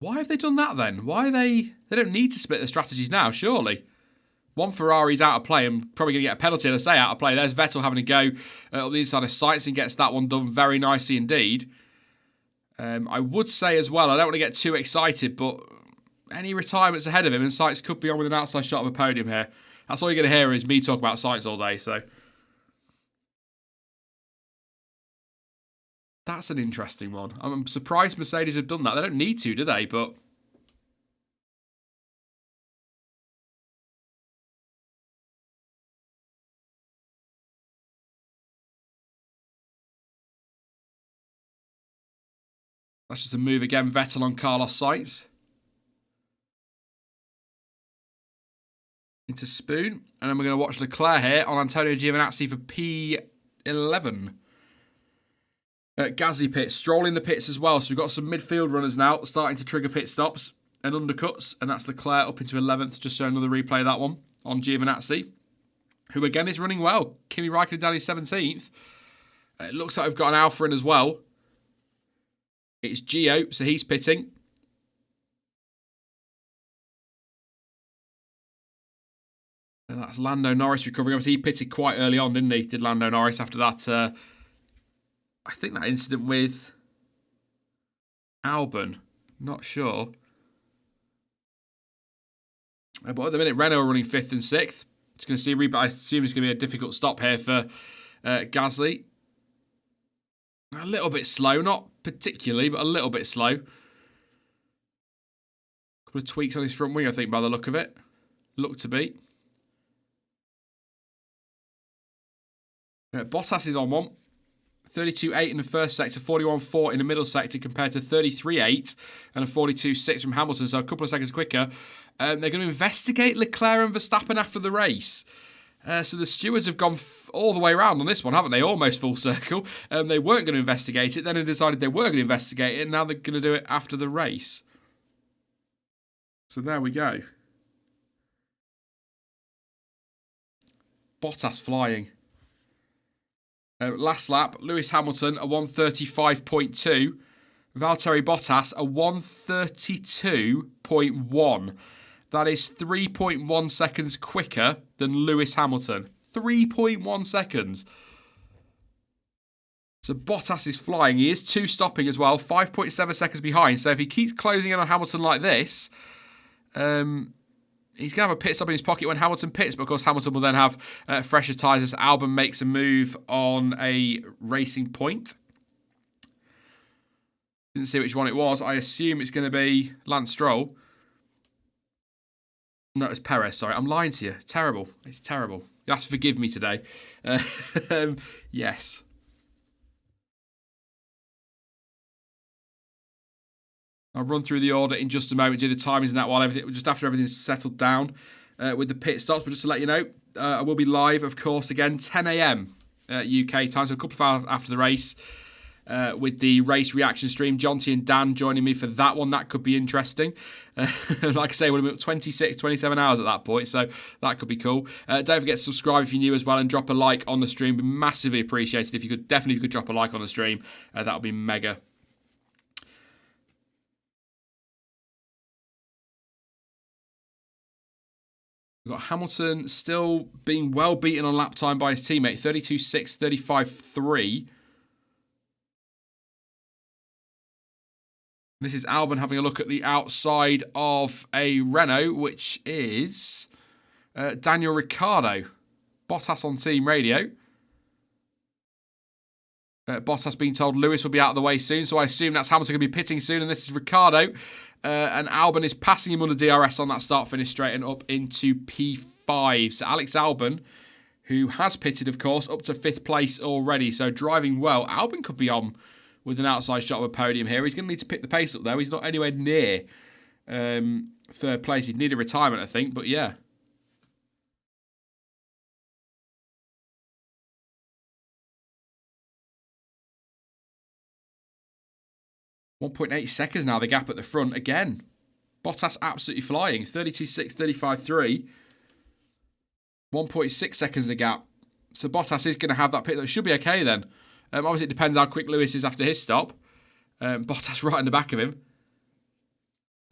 Why have they done that then? Why are they... They don't need to split the strategies now, surely. One Ferrari's out of play and probably going to get a penalty, and I say out of play. There's Vettel having a go up the inside of Sainz and gets that one done very nicely indeed. I would say as well, I don't want to get too excited, but any retirements ahead of him, and Sainz could be on with an outside shot of a podium here. That's all you're going to hear is me talk about Sainz all day, so... That's an interesting one. I'm surprised Mercedes have done that. They don't need to, do they? But... That's just a move again. Vettel on Carlos Sainz. Into Spoon. And then we're going to watch Leclerc here on Antonio Giovinazzi for P11. Gasly pits. Stroll in the pits as well. So we've got some midfield runners now starting to trigger pit stops and undercuts. And that's Leclerc up into 11th. Just showing another replay of that one on Giovinazzi, who again is running well. Kimi Raikkonen down in 17th. It looks like we've got an Alpha in as well. It's Gio, so he's pitting. And that's Lando Norris recovering. Obviously, he pitted quite early on, didn't he? Did Lando Norris after that, I think that incident with Albon. Not sure. But at the minute, Renault are running 5th and 6th. Just going to see a replay. I assume it's going to be a difficult stop here for Gasly. A little bit slow, not particularly, but a little bit slow. A couple of tweaks on his front wing, I think, by the look of it. Look to be. Bottas is on one. 32.8 in the first sector, 41.4 in the middle sector compared to 33.8 and a 42.6 from Hamilton, so a couple of seconds quicker. They're going to investigate Leclerc and Verstappen after the race. So the stewards have gone all the way around on this one, haven't they? Almost full circle. They weren't going to investigate it, then they decided they were going to investigate it, and now they're going to do it after the race. So there we go. Bottas flying. Last lap, Lewis Hamilton, a 1:35.2. Valtteri Bottas, a 1:32.1. That is 3.1 seconds quicker than Lewis Hamilton. 3.1 seconds. So Bottas is flying. He is 2 stopping as well, 5.7 seconds behind. So if he keeps closing in on Hamilton like this, he's going to have a pit stop in his pocket when Hamilton pits. But of course, Hamilton will then have fresher tyres as Albon makes a move on a racing point. Didn't see which one it was. I assume it's going to be Lance Stroll. No, it's Perez, sorry. I'm lying to you. Terrible. It's terrible. You have to forgive me today. Yes. I'll run through the order in just a moment, do the timings and that while just after everything's settled down with the pit stops. But just to let you know, I will be live, of course, again, 10 a.m. UK time, so a couple of hours after the race. With the race reaction stream, Jonty and Dan joining me for that one. That could be interesting. Like I say, we'll be up 26, 27 hours at that point, so that could be cool. Don't forget to subscribe if you're new as well and drop a like on the stream. Be massively appreciated if you could drop a like on the stream. That would be mega. We've got Hamilton still being well beaten on lap time by his teammate, 32.6, 35.3. This is Albon having a look at the outside of a Renault, which is Daniel Ricciardo. Bottas on team radio. Bottas being told Lewis will be out of the way soon, so I assume that's Hamilton going to be pitting soon, and this is Ricciardo. And Albon is passing him under DRS on that start-finish straight and up into P5. So Alex Albon, who has pitted, of course, up to 5th place already, so driving well. Albon could be on with an outside shot of a podium here. He's going to need to pick the pace up, though. He's not anywhere near 3rd place. He'd need a retirement, I think, but yeah. .8 seconds now, the gap at the front. Again, Bottas absolutely flying. 32.6, 35.3. 1.6 seconds the gap. So Bottas is going to have that pit. It should be okay then. Obviously, it depends how quick Lewis is after his stop. Bottas right in the back of him.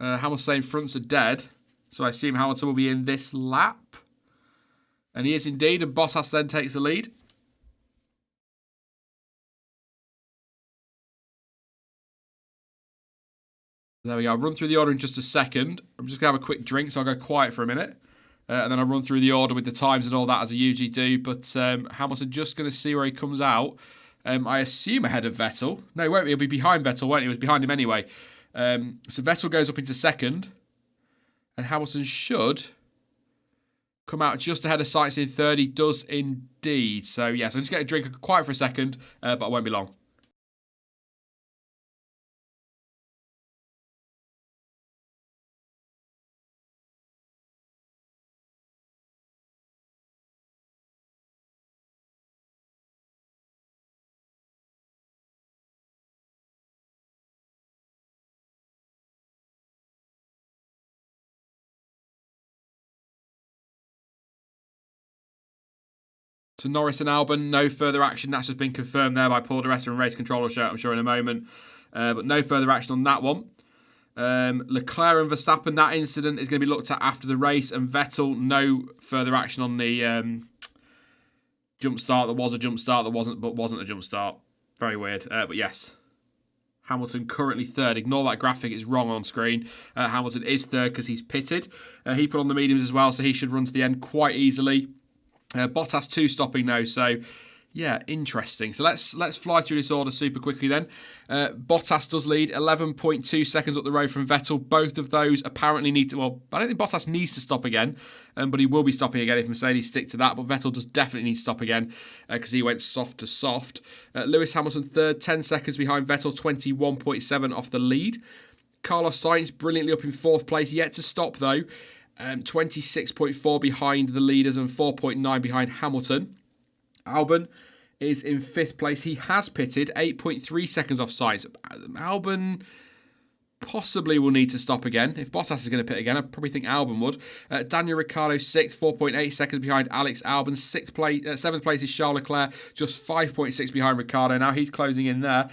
Hamilton saying fronts are dead. So I assume Hamilton will be in this lap. And he is indeed. And Bottas then takes the lead. There we go. I'll run through the order in just a second. I'm just going to have a quick drink, so I'll go quiet for a minute. And then I'll run through the order with the times and all that as I usually do. But Hamilton just going to see where he comes out. I assume ahead of Vettel. No, he won't. He'll be behind Vettel, won't he? He was behind him anyway. So Vettel goes up into 2nd. And Hamilton should come out just ahead of Sainz in 3rd. He does indeed. So, yes, I'm just going to drink quiet for a second, but I won't be long. So Norris and Albon, no further action. That's just been confirmed there by Paul di Resta and Race Controller Show, I'm sure, in a moment. But no further action on that one. Leclerc and Verstappen, that incident is going to be looked at after the race. And Vettel, no further action on the jump start. There was a jump start that wasn't a jump start. Very weird. But yes, Hamilton currently 3rd. Ignore that graphic, it's wrong on screen. Hamilton is 3rd because he's pitted. He put on the mediums as well, so he should run to the end quite easily. Bottas 2 stopping now, so yeah, interesting. So let's fly through this order super quickly then. Bottas does lead, 11.2 seconds up the road from Vettel. Both of those apparently need to, well, I don't think Bottas needs to stop again, but he will be stopping again if Mercedes stick to that. But Vettel does definitely need to stop again because he went soft to soft. Lewis Hamilton 3rd, 10 seconds behind Vettel, 21.7 off the lead. Carlos Sainz brilliantly up in 4th place, yet to stop though. 26.4 behind the leaders and 4.9 behind Hamilton. Albon is in 5th place. He has pitted, 8.3 seconds off Sainz. Albon possibly will need to stop again. If Bottas is going to pit again, I probably think Albon would. Daniel Ricciardo 6th, 4.8 seconds behind Alex Albon. 7th place is Charles Leclerc, just 5.6 behind Ricciardo. Now he's closing in there.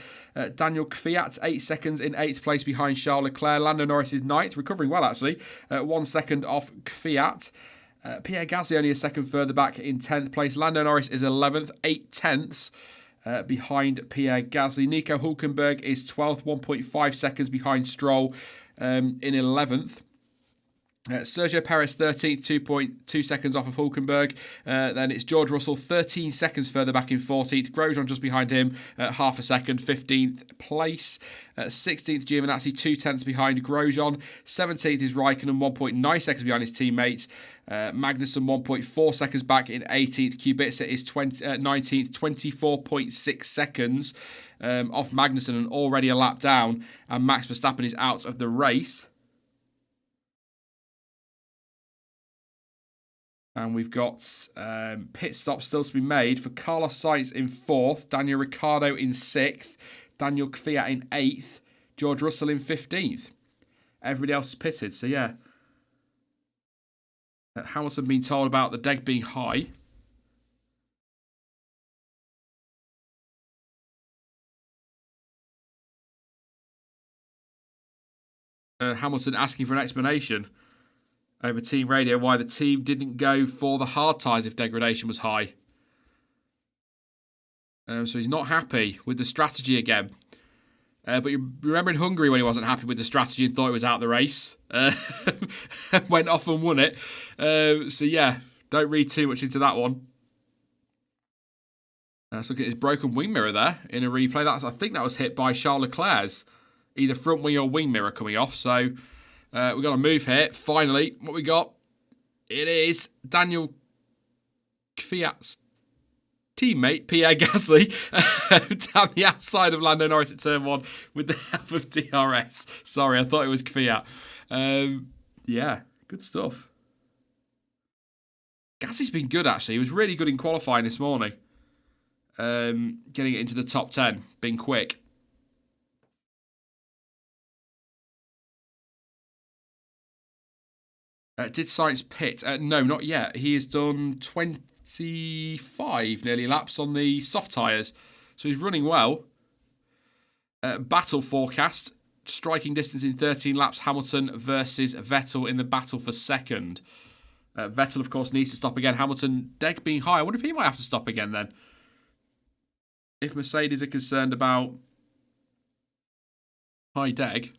Daniel Kvyat 8 seconds in 8th place behind Charles Leclerc. Lando Norris is 9th, recovering well actually. 1 second off Kvyat. Pierre Gasly only a second further back in 10th place. Lando Norris is 11th, 8 tenths behind Pierre Gasly. Nico Hülkenberg is 12th, 1.5 seconds behind Stroll in 11th. Sergio Perez 13th, 2.2 seconds off of Hülkenberg. Then it's George Russell 13 seconds further back in 14th. Grosjean just behind him, half a second, 15th place. 16th Giovinazzi, 2 tenths behind Grosjean. 17th is Raikkonen, 1.9 seconds behind his teammates. Magnussen 1.4 seconds back in 18th. Kubica is 19th, 24.6 seconds off Magnussen and already a lap down. And Max Verstappen is out of the race. And we've got pit stops still to be made for Carlos Sainz in 4th, Daniel Ricciardo in 6th, Daniel Kvyat in 8th, George Russell in 15th. Everybody else is pitted, so yeah. Hamilton being told about the deck being high. Hamilton asking for an explanation over team radio why the team didn't go for the hard tyres if degradation was high. So he's not happy with the strategy again. But you remember in Hungary when he wasn't happy with the strategy and thought it was out of the race? Went off and won it. So yeah, don't read too much into that one. Let's look at his broken wing mirror there in a replay. I think that was hit by Charles Leclerc's either front wing or wing mirror coming off. So we've got a move here. Finally, what we got, it is Daniel Kvyat's teammate, Pierre Gasly, down the outside of Lando Norris at turn 1 with the help of DRS. Sorry, I thought it was Kvyat. Yeah, good stuff. Gasly's been good, actually. He was really good in qualifying this morning. Getting it into the top 10, being quick. Did Sainz pit? No, not yet. He has done 25 nearly laps on the soft tyres. So he's running well. Battle forecast. Striking distance in 13 laps. Hamilton versus Vettel in the battle for second. Vettel, of course, needs to stop again. Hamilton, deg being high. I wonder if he might have to stop again then. If Mercedes are concerned about high deg.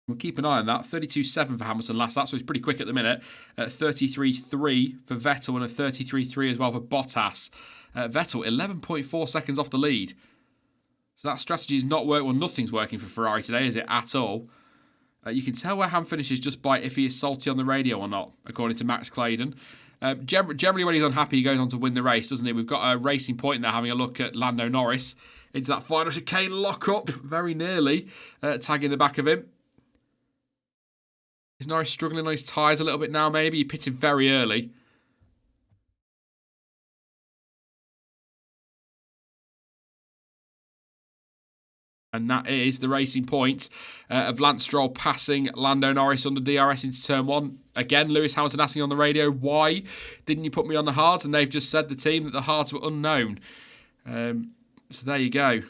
We'll keep an eye on that. 32.7 for Hamilton last lap, so he's pretty quick at the minute. 33.3 for Vettel and a 33.3 as well for Bottas. Vettel, 11.4 seconds off the lead. So that strategy is not working. Well, nothing's working for Ferrari today, is it, at all? You can tell where Ham finishes just by if he is salty on the radio or not, according to Max Claydon. Generally, when he's unhappy, he goes on to win the race, doesn't he? We've got a Racing Point there having a look at Lando Norris into that final chicane lock-up, very nearly tagging the back of him. Is Norris struggling on his tyres a little bit now, maybe? He pitted very early. And that is the Racing Point of Lance Stroll passing Lando Norris under DRS into turn 1. Again, Lewis Hamilton asking on the radio, why didn't you put me on the hards? And they've just said, the team, that the hards were unknown. So there you go.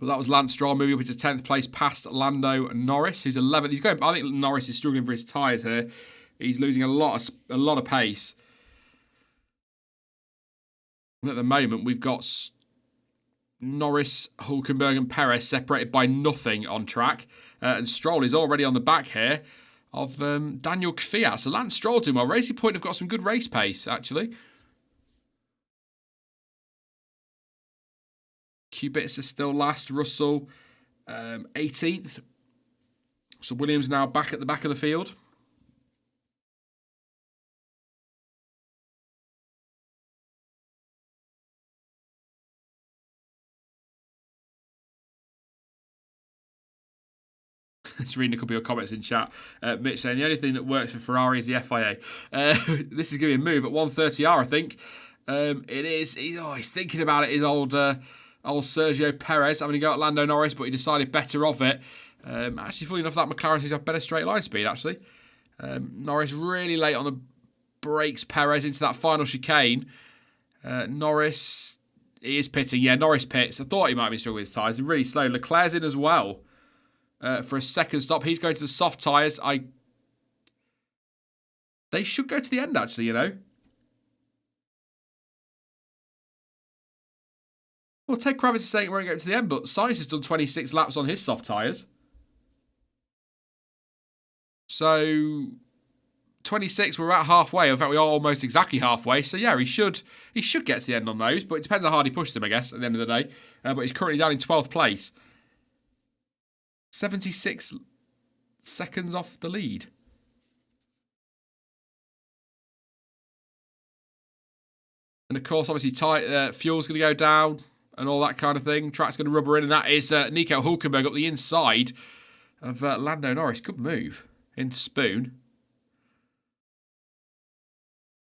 Well, that was Lance Stroll moving up into 10th place past Lando Norris, who's 11th. He's going. I think Norris is struggling for his tyres here. He's losing a lot of pace. And at the moment, we've got Norris, Hülkenberg and Perez separated by nothing on track. And Stroll is already on the back here of Daniel Kvyat. So Lance Stroll doing well. Racing Point have got some good race pace, actually. Kubica is still last. Russell, 18th. So Williams now back at the back of the field. Just reading a couple of comments in chat. Mitch saying the only thing that works for Ferrari is the FIA. This is going to be a move at 130R, I think. It is. He's thinking about it. His old Sergio Perez having to go at Lando Norris, but he decided better of it. Actually, fully enough, that McLaren seems to have better straight line speed, actually. Norris really late on the brakes Perez into that final chicane. Norris, he is pitting. Yeah, Norris pits. I thought he might be struggling with his tyres. He's really slow. Leclerc's in as well for a second stop. He's going to the soft tyres. They should go to the end, actually, you know. Well, Ted Kravitz is saying it won't go to the end, but Sainz has done 26 laps on his soft tyres. So 26, we're about halfway. In fact, we are almost exactly halfway. So yeah, he should get to the end on those, but it depends how hard he pushes them, I guess, at the end of the day. But he's currently down in 12th place. 76 seconds off the lead. And of course, obviously, fuel's going to go down and all that kind of thing. Track's going to rubber in, and that is Nico Hülkenberg up the inside of Lando Norris. Good move into Spoon.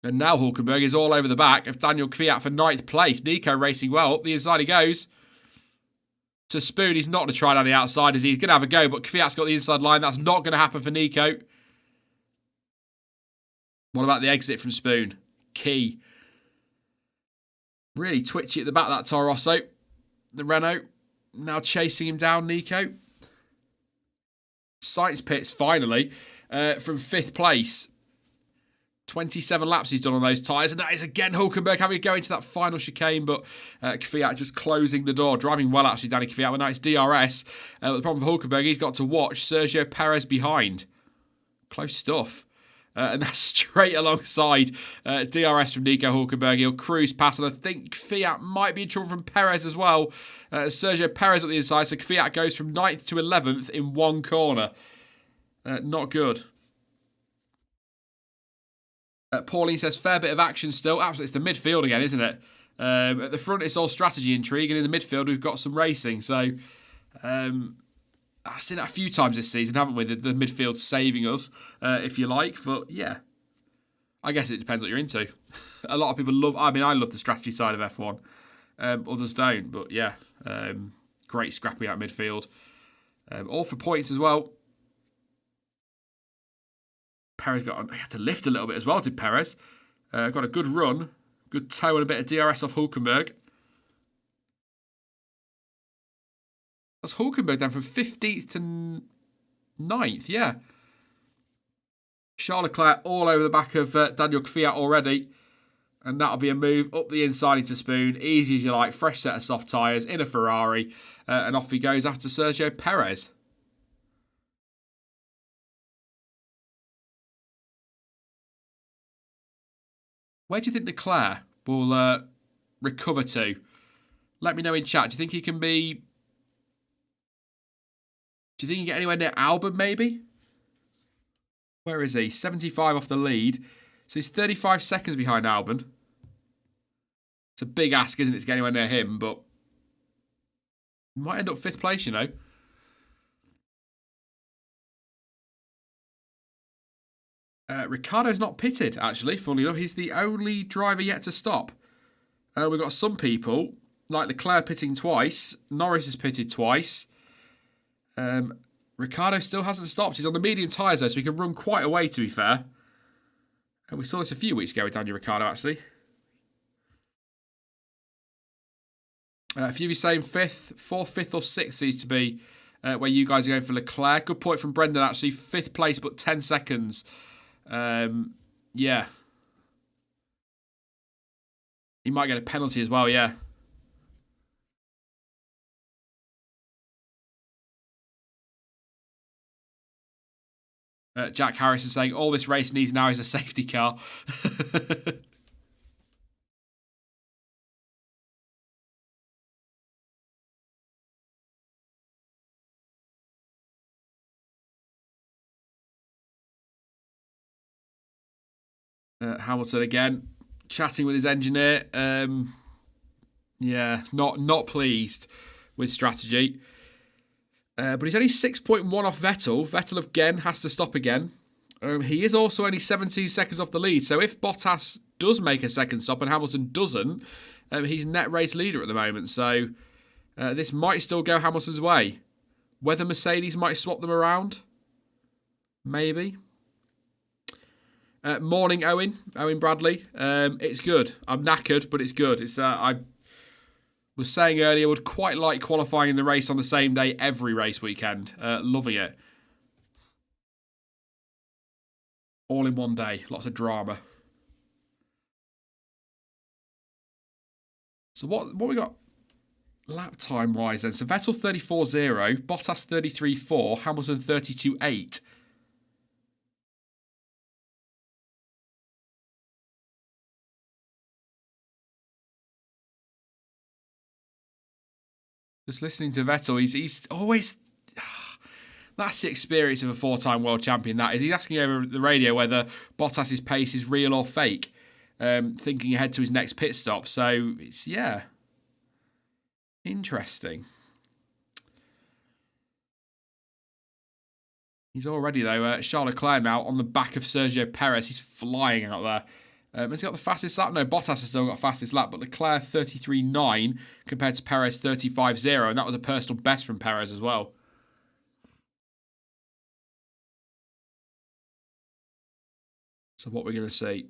And now Hülkenberg is all over the back of Daniel Kvyat for 9th place. Nico racing well. Up the inside he goes. To Spoon, he's not going to try down the outside, is he? He's going to have a go, but Kvyat's got the inside line. That's not going to happen for Nico. What about the exit from Spoon? Key. Really twitchy at the back, that Toro Rosso. The Renault. Now chasing him down, Nico. Sainz pits, finally, from 5th place. 27 laps he's done on those tyres, and that is again Hülkenberg having to go into that final chicane, but Kvyat just closing the door, driving well actually, Danny Kvyat, with a nice DRS. The problem with Hülkenberg, he's got to watch Sergio Perez behind. Close stuff. And that's straight alongside DRS from Nico Hülkenberg. He'll cruise past, and I think Kvyat might be in trouble from Perez as well. Sergio Perez up the inside, so Kvyat goes from 9th to 11th in one corner. Not good. Pauline says, fair bit of action still. Absolutely, it's the midfield again, isn't it? At the front, it's all strategy intrigue, and in the midfield, we've got some racing. So, I've seen that a few times this season, haven't we? The midfield saving us, if you like. But, yeah, I guess it depends what you're into. A lot of people love, I love the strategy side of F1. Others don't, but, yeah, great scrapping out midfield. All for points as well. Perez he had to lift a little bit as well, did Perez. Got a good run. Good toe and a bit of DRS off Hülkenberg. That's Hülkenberg then from 15th to 9th, yeah. Charles Leclerc all over the back of Daniel Kvyat already. And that'll be a move up the inside into Spoon. Easy as you like. Fresh set of soft tyres in a Ferrari. And off he goes after Sergio Perez. Where do you think Leclerc will recover to? Let me know in chat. Do you think he can be... Do you think he can get anywhere near Albon, maybe? Where is he? 75 off the lead. So he's 35 seconds behind Albon. It's a big ask, isn't it, to get anywhere near him, but... He might end up 5th place, you know. Ricciardo's not pitted, actually, funnily enough. He's the only driver yet to stop. We've got some people, like Leclerc pitting twice. Norris has pitted twice. Ricciardo still hasn't stopped. He's on the medium tyres, though, so he can run quite a way, to be fair. And we saw this a few weeks ago with Daniel Ricciardo, actually. A few of you saying 5th, 4th, 5th or 6th seems to be where you guys are going for Leclerc. Good point from Brendan, actually. 5th place, but 10 seconds. Yeah. He might get a penalty as well, yeah. Jack Harris is saying, all this race needs now is a safety car. Hamilton again, chatting with his engineer. Yeah, not pleased with strategy. But he's only 6.1 off Vettel. Vettel again has to stop again. He is also only 17 seconds off the lead. So if Bottas does make a second stop and Hamilton doesn't, he's net race leader at the moment. So this might still go Hamilton's way. Whether Mercedes might swap them around, maybe. Morning, Owen Bradley. It's good. I'm knackered, but it's good. It's I was saying earlier, would quite like qualifying the race on the same day every race weekend. Loving it. All in one day. Lots of drama. So what we got lap time wise then? So Vettel 34.0, Bottas 33.4, Hamilton 32.8. Just listening to Vettel, he's always... That's the experience of a four-time world champion, that is. He's asking over the radio whether Bottas's pace is real or fake, thinking ahead to his next pit stop. So, it's, yeah, interesting. He's already, though, Charles Leclerc now on the back of Sergio Perez. He's flying out there. Has he got the fastest lap? No, Bottas has still got the fastest lap, but Leclerc 33.9 compared to Perez 35.0, and that was a personal best from Perez as well. So what we're going to see,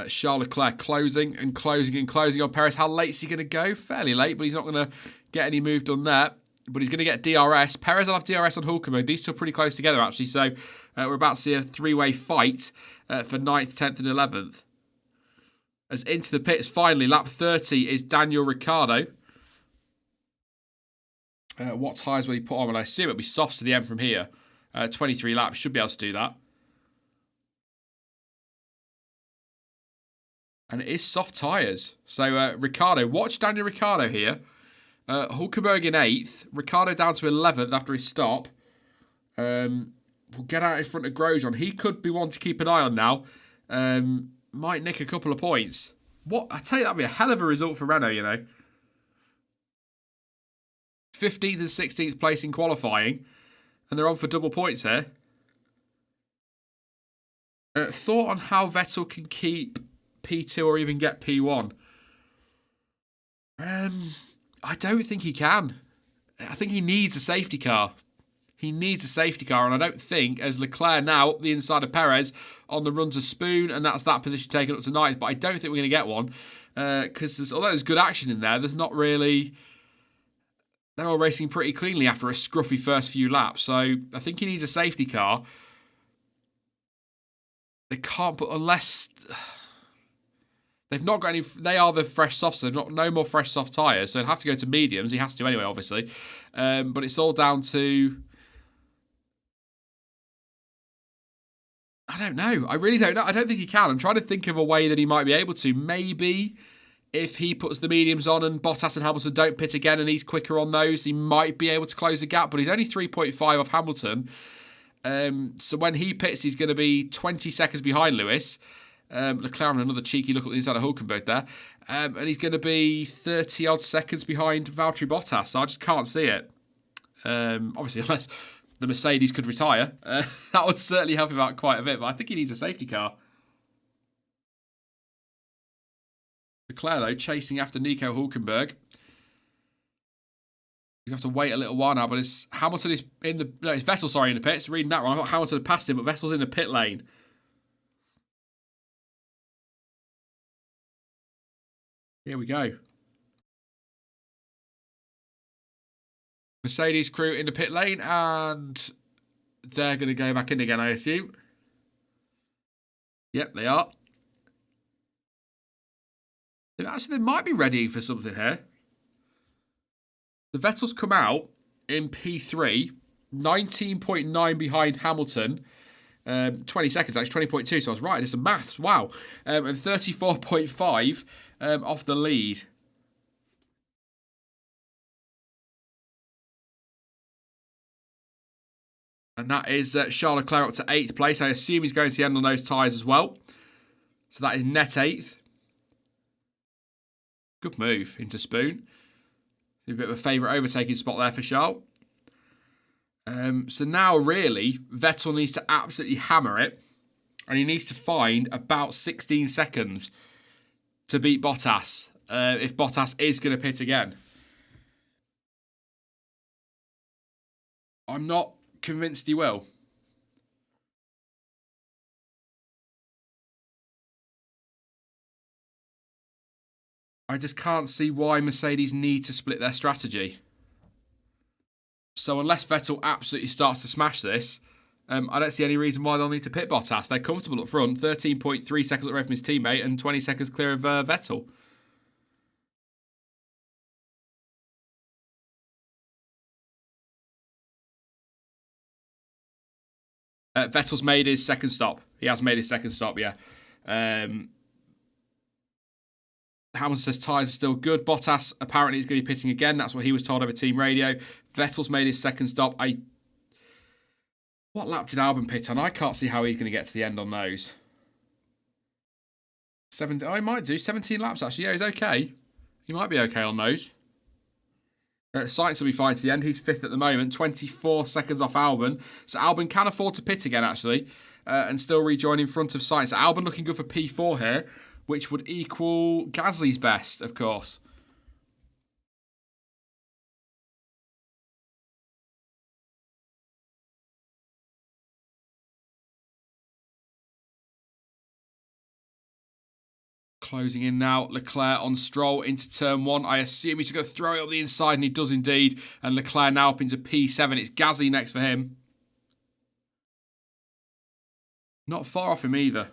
Charles Leclerc closing and closing and closing on Perez. How late is he going to go? Fairly late, but he's not going to get any move done there. But he's going to get DRS. Perez will have DRS on Hulkenberg. These two are pretty close together, actually. So we're about to see a three-way fight for 9th, 10th and 11th. As into the pits, finally, lap 30 is Daniel Ricciardo. What tyres will he put on? Well, I assume it'll be softs to the end from here. 23 laps, should be able to do that. And it is soft tyres. So Ricciardo, watch Daniel Ricciardo here. Hulkenberg in 8th. Ricciardo down to 11th after his stop. We'll get out in front of Grosjean. He could be one to keep an eye on now. Might nick a couple of points. What? I tell you, that'd be a hell of a result for Renault, you know. 15th and 16th place in qualifying. And they're on for double points here. Thought on how Vettel can keep P2 or even get P1. I don't think he can. I think he needs a safety car. He needs a safety car, and I don't think, as Leclerc now up the inside of Perez on the run to Spoon, and that's that position taken up to 9th, but I don't think we're going to get one, because although there's good action in there, there's not really... They're all racing pretty cleanly after a scruffy first few laps, so I think he needs a safety car. They can't put, unless... They've not got any... They are the fresh softs, so no more fresh soft tyres, so they'd have to go to mediums. He has to anyway, obviously. But it's all down to... I don't know. I really don't know. I don't think he can. I'm trying to think of a way that he might be able to. Maybe if he puts the mediums on and Bottas and Hamilton don't pit again and he's quicker on those, he might be able to close the gap, but he's only 3.5 off Hamilton. So when he pits, he's going to be 20 seconds behind Lewis. Leclerc having another cheeky look at the inside of Hulkenberg there. And he's going to be 30-odd seconds behind Valtteri Bottas, so I just can't see it. Obviously, unless the Mercedes could retire. That would certainly help him out quite a bit, but I think he needs a safety car. Leclerc, though, chasing after Nico Hulkenberg. You have to wait a little while now, but it's Hamilton is in the... No, it's Vettel, sorry, in the pits. Reading that wrong. I thought Hamilton had passed him, but Vettel's in the pit lane. Here we go. Mercedes crew in the pit lane, and they're going to go back in again, I assume. Yep, they are. Actually, they might be ready for something here. The Vettel's come out in P3, 19.9 behind Hamilton. 20 seconds, actually, 20.2, so I was right. It's some maths, wow. And 34.5 off the lead. And that is Charles Leclerc up to 8th place. I assume he's going to the end on those tyres as well. So that is net 8th. Good move into Spoon. A bit of a favourite overtaking spot there for Charles. So now, really, Vettel needs to absolutely hammer it. And he needs to find about 16 seconds to beat Bottas. If Bottas is going to pit again. I'm not convinced he will. I just can't see why Mercedes need to split their strategy. So unless Vettel absolutely starts to smash this, I don't see any reason why they'll need to pit Bottas. They're comfortable up front, 13.3 seconds away from his teammate and 20 seconds clear of Vettel. Vettel's made his second stop. He has made his second stop, yeah. Hamilton says tyres are still good. Bottas apparently is going to be pitting again. That's what he was told over team radio. Vettel's made his second stop. What lap did Albon pit on? I can't see how he's going to get to the end on those. He might do 17 laps actually. Yeah, he's okay. He might be okay on those. Sainz will be fine to the end. He's 5th at the moment, 24 seconds off Albon. So Albon can afford to pit again actually, and still rejoin in front of Sainz. So Albon looking good for P4 here, which would equal Gasly's best, of course. Closing in now, Leclerc on Stroll into turn 1. I assume he's going to throw it up the inside, and he does indeed. And Leclerc now up into P7. It's Gasly next for him. Not far off him either.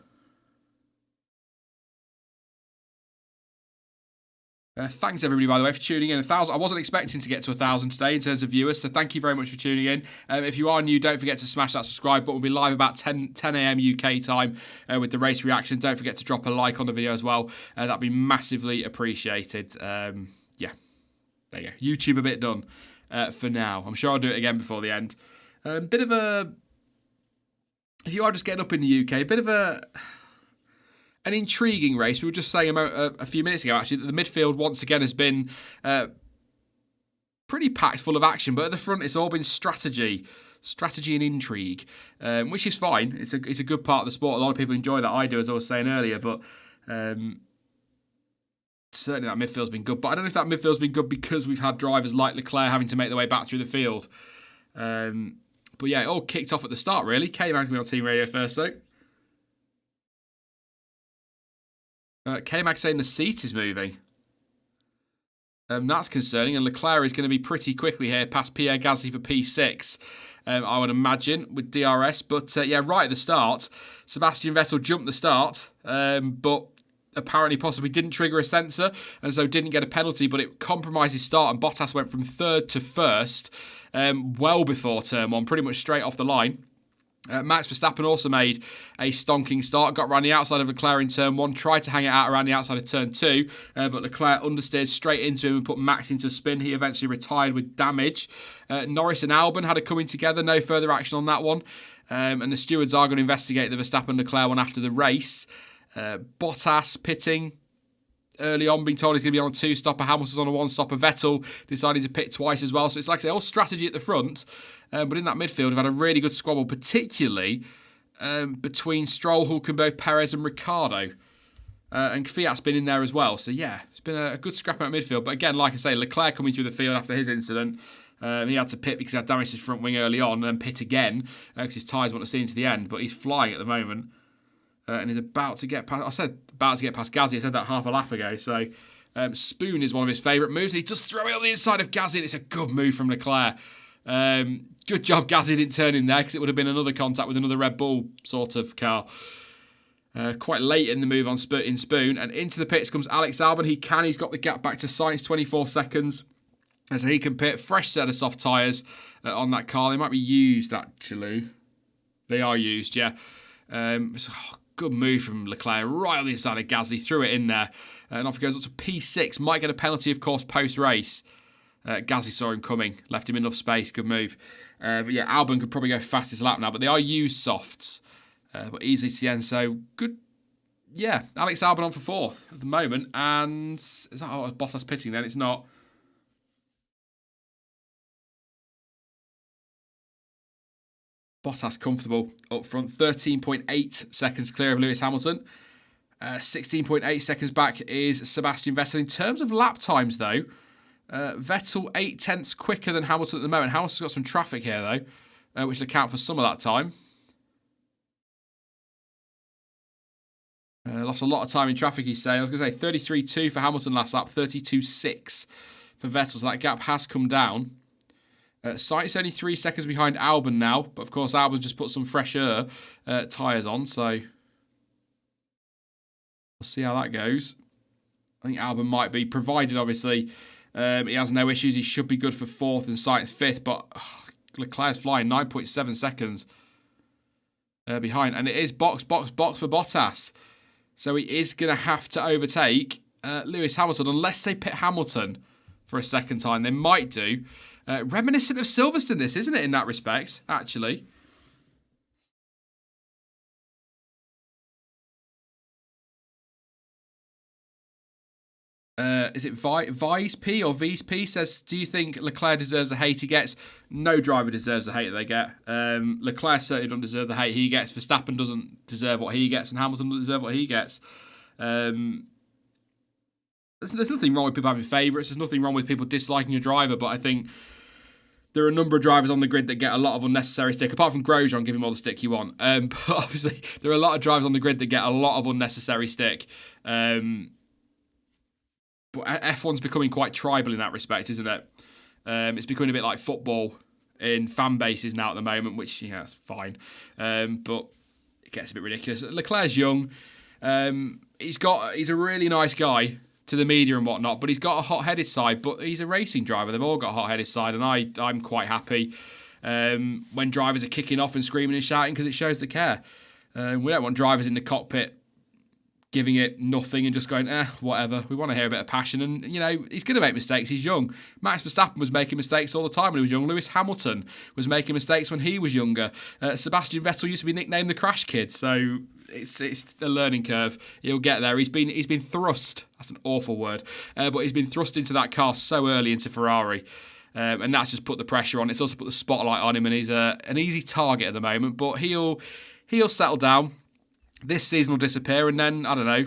Thanks everybody, by the way, for tuning in. 1,000. I wasn't expecting to get to 1,000 today in terms of viewers, so thank you very much for tuning in. If you are new, don't forget to smash that subscribe button. We'll be live about 10 a.m. UK time with the race reaction. Don't forget to drop a like on the video as well. That'd be massively appreciated. Yeah, there you go. YouTube a bit done for now. I'm sure I'll do it again before the end. Bit of a... If you are just getting up in the UK, a bit of an intriguing race. We were just saying a few minutes ago, actually, that the midfield once again has been pretty packed full of action. But at the front, it's all been strategy and intrigue, which is fine. It's a good part of the sport. A lot of people enjoy that. I do, as I was saying earlier. But certainly that midfield's been good. But I don't know if that midfield's been good because we've had drivers like Leclerc having to make their way back through the field. But yeah, it all kicked off at the start, really. K-Mag's me on team radio first, though. K-Mag saying the seat is moving. That's concerning, and Leclerc is going to be pretty quickly here past Pierre Gasly for P6, I would imagine, with DRS. But yeah, right at the start, Sebastian Vettel jumped the start, but apparently possibly didn't trigger a sensor, and so didn't get a penalty, but it compromised his start, and Bottas went from 3rd to 1st, well before turn 1, pretty much straight off the line. Max Verstappen also made a stonking start, got around the outside of Leclerc in turn 1, tried to hang it out around the outside of turn 2, but Leclerc understeered straight into him and put Max into spin. He eventually retired with damage. Norris and Albon had a coming together, no further action on that one, and the stewards are going to investigate the Verstappen-Leclerc one after the race. Bottas pitting early on, being told he's going to be on a 2-stopper. Hamilton's on a 1-stopper. Vettel deciding to pit twice as well. So it's like I say, all strategy at the front. But in that midfield, we've had a really good squabble, particularly between Stroll, Hülkenberg, Perez and Ricciardo. And Fiat's been in there as well. So yeah, it's been a good scrap out midfield. But again, like I say, Leclerc coming through the field after his incident. He had to pit because he had damage to his front wing early on, and then pit again because his tyres wouldn't have seen to the end. But he's flying at the moment. And he's about to get past... I said about to get past Gasly. I said that half a lap ago. So Spoon is one of his favourite moves. He just throw it on the inside of Gasly, and it's a good move from Leclerc. Good job Gasly didn't turn in there, because it would have been another contact with another Red Bull sort of car. Quite late in the move on in Spoon. And into the pits comes Alex Albon. He's got the gap back to Sainz, 24 seconds. And so he can pit. Fresh set of soft tyres on that car. They might be used, actually. They are used, yeah. Good move from Leclerc, right on the inside of Gasly, threw it in there, and off he goes up to P6. Might get a penalty, of course, post-race. Gasly saw him coming, left him enough space, good move. But yeah, Albon could probably go fastest lap now, but they are used softs, but easily to the end, so good. Yeah, Alex Albon on for 4th at the moment, and is that Bottas pitting then? It's not. Bottas comfortable up front, 13.8 seconds clear of Lewis Hamilton. 16.8 seconds back is Sebastian Vettel. In terms of lap times, though, Vettel 8/10 quicker than Hamilton at the moment. Hamilton's got some traffic here, though, which will account for some of that time. Lost a lot of time in traffic, he's saying. I was going to say 33.2 for Hamilton last lap, 32.6 for Vettel. So that gap has come down. Sainz only 3 seconds behind Albon now, but of course Albon just put some fresh air tyres on, so we'll see how that goes. I think Albon might be, provided obviously he has no issues, he should be good for 4th and Sainz 5th, but Leclerc's flying 9.7 seconds behind, and it is box for Bottas. So he is going to have to overtake Lewis Hamilton, unless they pit Hamilton for a second time. They might do. Reminiscent of Silverstone, this, isn't it, in that respect, actually? Is it Vice P or V's P says, do you think Leclerc deserves the hate he gets? No driver deserves the hate that they get. Leclerc certainly doesn't deserve the hate he gets. Verstappen doesn't deserve what he gets, and Hamilton doesn't deserve what he gets. There's nothing wrong with people having favourites. There's nothing wrong with people disliking a driver, but I think there are a number of drivers on the grid that get a lot of unnecessary stick. Apart from Grosjean, give him all the stick you want. But obviously, there are a lot of drivers on the grid that get a lot of unnecessary stick. But F1's becoming quite tribal in that respect, isn't it? It's becoming a bit like football in fan bases now at the moment, which, yeah, that's fine. But it gets a bit ridiculous. Leclerc's young. He's a really nice guy to the media and whatnot, but he's got a hot-headed side. But he's a racing driver. They've all got a hot-headed side, and I'm quite happy when drivers are kicking off and screaming and shouting, because it shows they care. We don't want drivers in the cockpit giving it nothing and just going, whatever. We want to hear a bit of passion. And, you know, he's going to make mistakes. He's young. Max Verstappen was making mistakes all the time when he was young. Lewis Hamilton was making mistakes when he was younger. Sebastian Vettel used to be nicknamed the Crash Kid. So it's a learning curve. He'll get there. He's been thrust. That's an awful word. But he's been thrust into that car so early into Ferrari. And that's just put the pressure on. It's also put the spotlight on him, and he's an easy target at the moment. But he'll settle down. This season will disappear, and then, I don't know,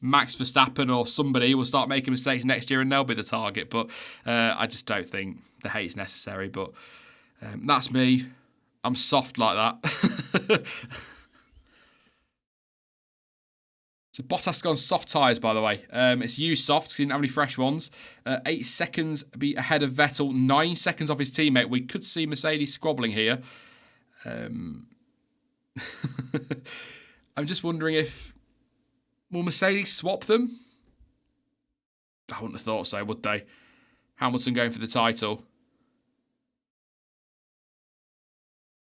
Max Verstappen or somebody will start making mistakes next year and they'll be the target. But I just don't think the hate's necessary. But that's me. I'm soft like that. So Bottas gone soft tyres, by the way. It's used soft because he didn't have any fresh ones. 8 seconds be ahead of Vettel. 9 seconds off his teammate. We could see Mercedes squabbling here. I'm just wondering will Mercedes swap them? I wouldn't have thought so, would they? Hamilton going for the title.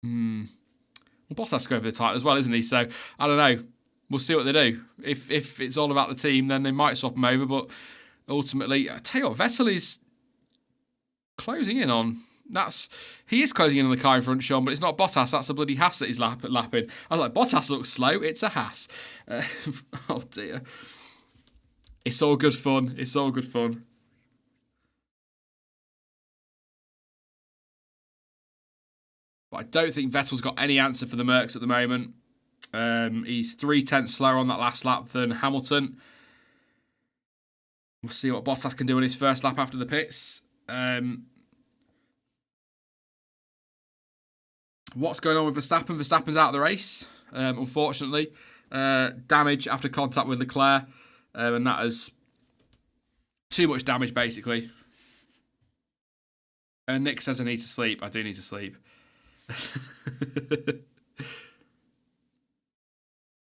Well, Bottas going for the title as well, isn't he? So, I don't know. We'll see what they do. If it's all about the team, then they might swap him over. But ultimately, I tell you what, Vettel is closing in on. He is closing in on the car in front, Sean, but it's not Bottas. That's a bloody Haas that he's lapping. I was like, Bottas looks slow. It's a Haas. Oh dear. It's all good fun. It's all good fun. But I don't think Vettel's got any answer for the Mercs at the moment. He's 0.3 slower on that last lap than Hamilton. We'll see what Bottas can do on his first lap after the pits. What's going on with Verstappen? Verstappen's out of the race, unfortunately. Damage after contact with Leclerc, and that is too much damage, basically. Nick says I need to sleep. I do need to sleep.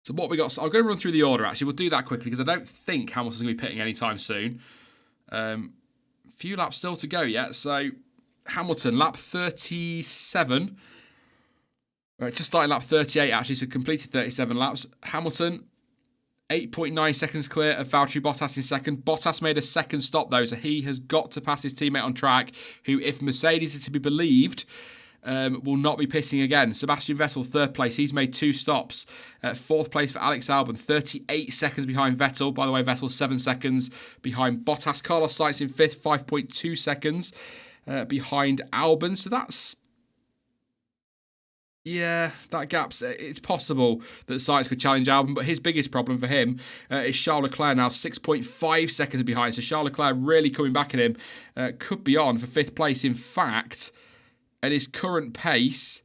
So what we got? So I'm going to run through the order, actually. We'll do that quickly, because I don't think Hamilton's going to be pitting anytime soon. Few laps still to go yet. So Hamilton, lap 37. Just starting lap 38, actually, so completed 37 laps. Hamilton, 8.9 seconds clear of Valtteri Bottas in second. Bottas made a second stop, though, so he has got to pass his teammate on track, who, if Mercedes is to be believed, will not be pitting again. Sebastian Vettel, third place. He's made 2 stops. Fourth place for Alex Albon, 38 seconds behind Vettel. By the way, Vettel 7 seconds behind Bottas. Carlos Sainz in fifth, 5.2 seconds behind Albon. So that's... yeah, that gap's... it's possible that Sainz could challenge Albon, but his biggest problem for him is Charles Leclerc now 6.5 seconds behind. So Charles Leclerc really coming back at him. Could be on for 5th place. In fact, at his current pace,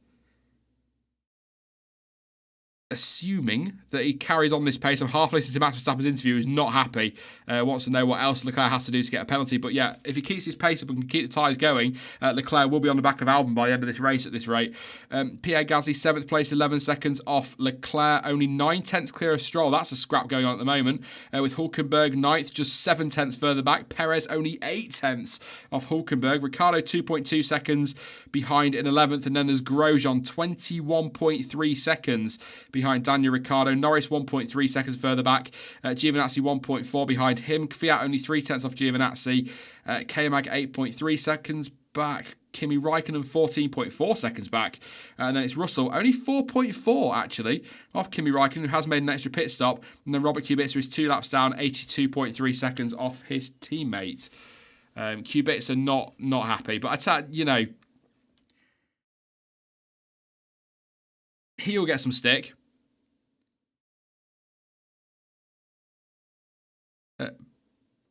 assuming that he carries on this pace. I'm half listening to Max Verstappen's interview. He's not happy. Wants to know what else Leclerc has to do to get a penalty. But yeah, if he keeps his pace up and can keep the tyres going, Leclerc will be on the back of Albon by the end of this race at this rate. Pierre Gasly, 7th place, 11 seconds off Leclerc. Only 9 tenths clear of Stroll. That's a scrap going on at the moment. With Hülkenberg 9th, just 7 tenths further back. Perez only 8 tenths off Hülkenberg. Ricciardo 2.2 seconds behind in 11th. And then there's Grosjean 21.3 seconds behind Daniel Ricciardo. Norris 1.3 seconds further back. Giovinazzi 1.4 behind him. Kvyat only 3 tenths off Giovinazzi. K-Mag 8.3 seconds back. Kimi Raikkonen 14.4 seconds back. And then it's Russell, only 4.4 actually, off Kimi Raikkonen, who has made an extra pit stop. And then Robert Kubica is 2 laps down, 82.3 seconds off his teammate. Kubica not happy. But he'll get some stick.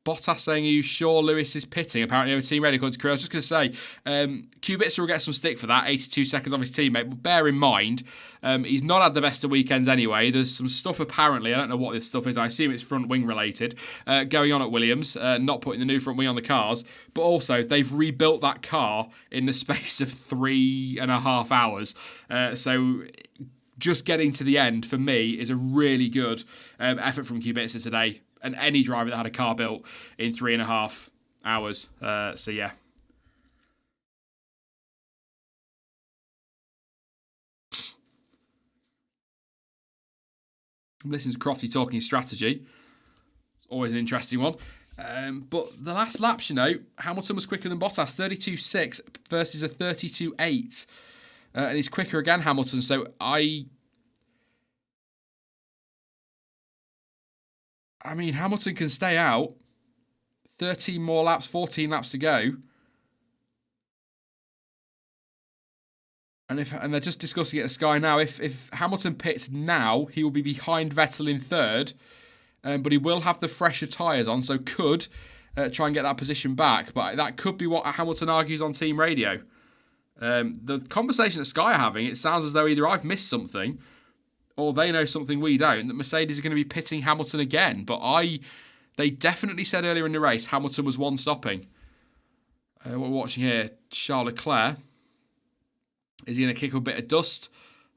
Bottas saying, are you sure Lewis is pitting? Apparently over Team Radio, according to Korea. I was just going to say, Kubica will get some stick for that, 82 seconds off his teammate. But bear in mind, he's not had the best of weekends anyway. There's some stuff apparently, I don't know what this stuff is, I assume it's front wing related, going on at Williams, not putting the new front wing on the cars. But also, they've rebuilt that car in the space of 3.5 hours. So just getting to the end, for me, is a really good effort from Kubica today. And any driver that had a car built in 3.5 hours. So, yeah. I'm listening to Crofty talking strategy. It's always an interesting one. But the last laps, Hamilton was quicker than Bottas, 32.6 versus a 32.8. And he's quicker again, Hamilton. So I mean, Hamilton can stay out. 13 more laps, 14 laps to go. And they're just discussing it at Sky now. If Hamilton pits now, he will be behind Vettel in 3rd. But he will have the fresher tyres on, so could try and get that position back. But that could be what Hamilton argues on Team Radio. The conversation that Sky are having, it sounds as though either I've missed something, or they know something we don't, that Mercedes are going to be pitting Hamilton again. But they definitely said earlier in the race Hamilton was one stopping. What we're watching here, Charles Leclerc. Is he going to kick up a bit of dust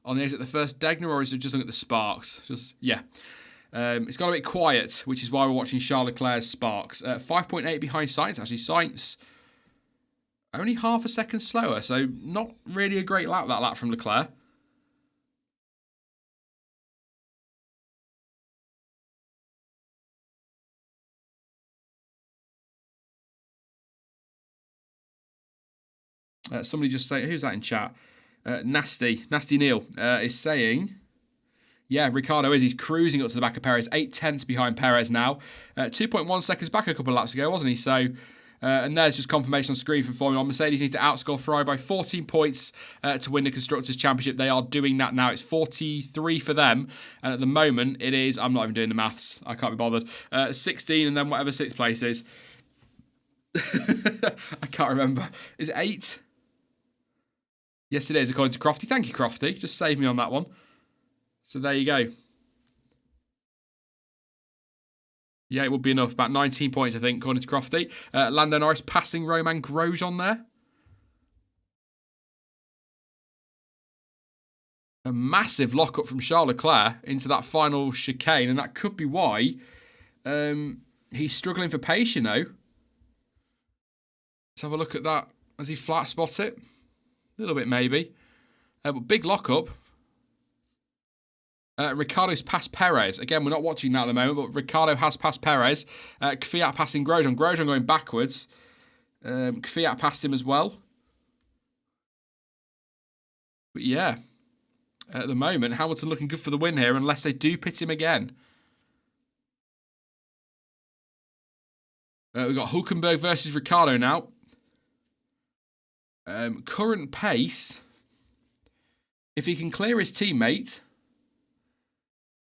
on the exit of the first Degner, or is he just looking at the sparks? It's got a bit quiet, which is why we're watching Charles Leclerc's sparks. 5.8 behind Sainz, actually. Sainz only half a second slower, so not really a great lap, that lap from Leclerc. Somebody just say, who's that in chat? Nasty Neil is saying, yeah, Ricciardo he's cruising up to the back of Perez, 8 tenths behind Perez now, 2.1 seconds back a couple of laps ago, wasn't he? So, and there's just confirmation on screen from Formula 1. Mercedes needs to outscore Ferrari by 14 points to win the Constructors' Championship. They are doing that now. It's 43 for them, and at the moment it is, I'm not even doing the maths, I can't be bothered, 16 and then whatever 6th place is. I can't remember. Is it 8? Yes, it is, according to Crofty. Thank you, Crofty. Just saved me on that one. So there you go. Yeah, it would be enough. About 19 points, I think, according to Crofty. Lando Norris passing Romain Grosjean there. A massive lock-up from Charles Leclerc into that final chicane, and that could be why he's struggling for pace, Let's have a look at that. Has he flat spot it? A little bit, maybe. But big lock-up. Ricciardo's passed Perez. Again, we're not watching that at the moment, but Ricciardo has passed Perez. Kvyat passing Grosjean. Grosjean going backwards. Kvyat passed him as well. But yeah, at the moment, Hamilton looking good for the win here, unless they do pit him again. We've got Hülkenberg versus Ricciardo now. Current pace, if he can clear his teammate,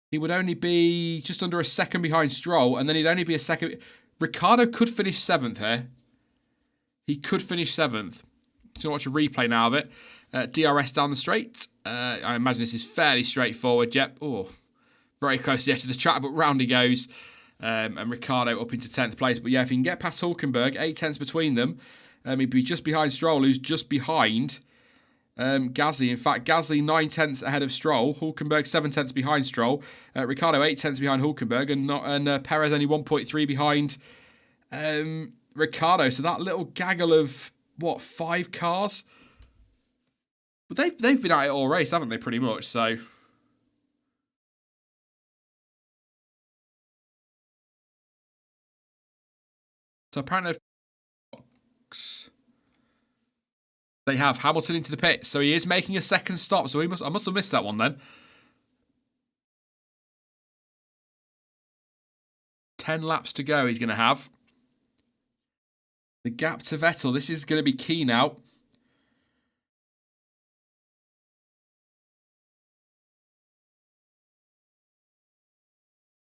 he would only be just under a second behind Stroll, and then he'd only be a second. Ricciardo could finish 7th here. He could finish 7th. Just going to watch a replay now of it. DRS down the straight. I imagine this is fairly straightforward. Yep. Oh, very close to the edge of the track, but round he goes. And Ricciardo up into 10th place. But yeah, if he can get past Hülkenberg, 8 tenths between them, he'd be just behind Stroll, who's just behind Gasly. In fact, Gasly 9 tenths ahead of Stroll. Hülkenberg 7 tenths behind Stroll. Ricciardo 8 tenths behind Hülkenberg. And Perez only 1.3 behind Ricciardo. So that little gaggle of, 5 cars? But they've been at it all race, haven't they, pretty much? So apparently they have Hamilton into the pits. So he is making a second stop. So I must have missed that one then. 10 laps to go he's going to have. The gap to Vettel. This is going to be key now.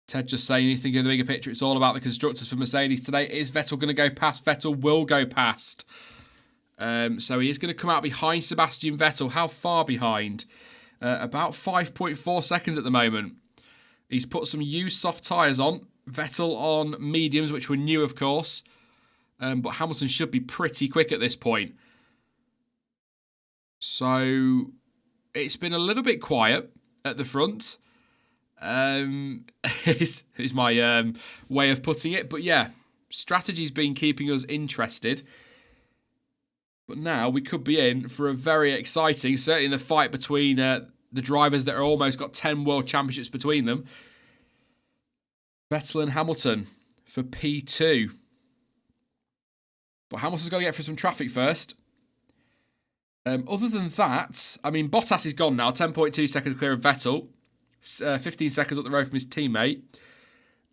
Ted just saying, you think of the bigger picture, it's all about the constructors for Mercedes today. Is Vettel going to go past? Vettel will go past. So he is going to come out behind Sebastian Vettel. How far behind? About 5.4 seconds at the moment. He's put some used soft tyres on. Vettel on mediums, which were new, of course. But Hamilton should be pretty quick at this point. So it's been a little bit quiet at the front. Is my way of putting it. But yeah, strategy's been keeping us interested. But now we could be in for a very exciting, certainly in the fight between the drivers that are almost got 10 world championships between them. Vettel and Hamilton for P2. But Hamilton's got to get through some traffic first. Other than that, I mean, Bottas is gone now. 10.2 seconds clear of Vettel. 15 seconds up the road from his teammate.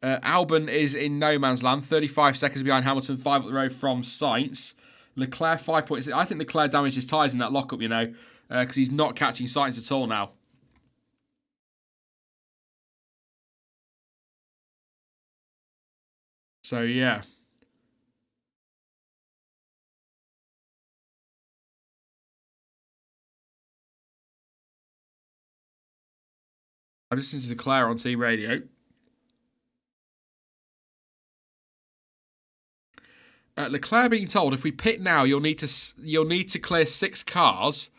Albon is in no man's land. 35 seconds behind Hamilton. 5 up the road from Sainz. Leclerc 5.6. I think Leclerc damaged his tyres in that lockup, because he's not catching Sainz at all now. So, yeah. I'm listening to Leclerc on team radio. Leclerc being told, if we pit now, you'll need to clear 6 cars.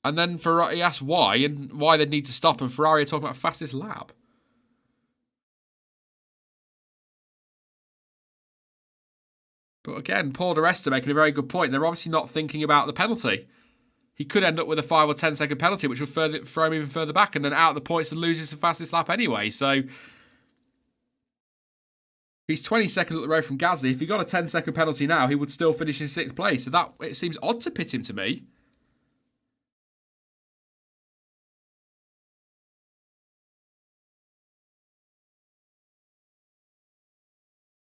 And then Ferrari asked why, and why they'd need to stop, and Ferrari are talking about fastest lap. But again, Paul di Resta making a very good point. They're obviously not thinking about the penalty. He could end up with a 5 or 10 second penalty, which would throw him even further back and then out of the points and loses the fastest lap anyway. So he's 20 seconds up the road from Gasly. If he got a 10-second penalty now, he would still finish in 6th place. So that it seems odd to pit him to me.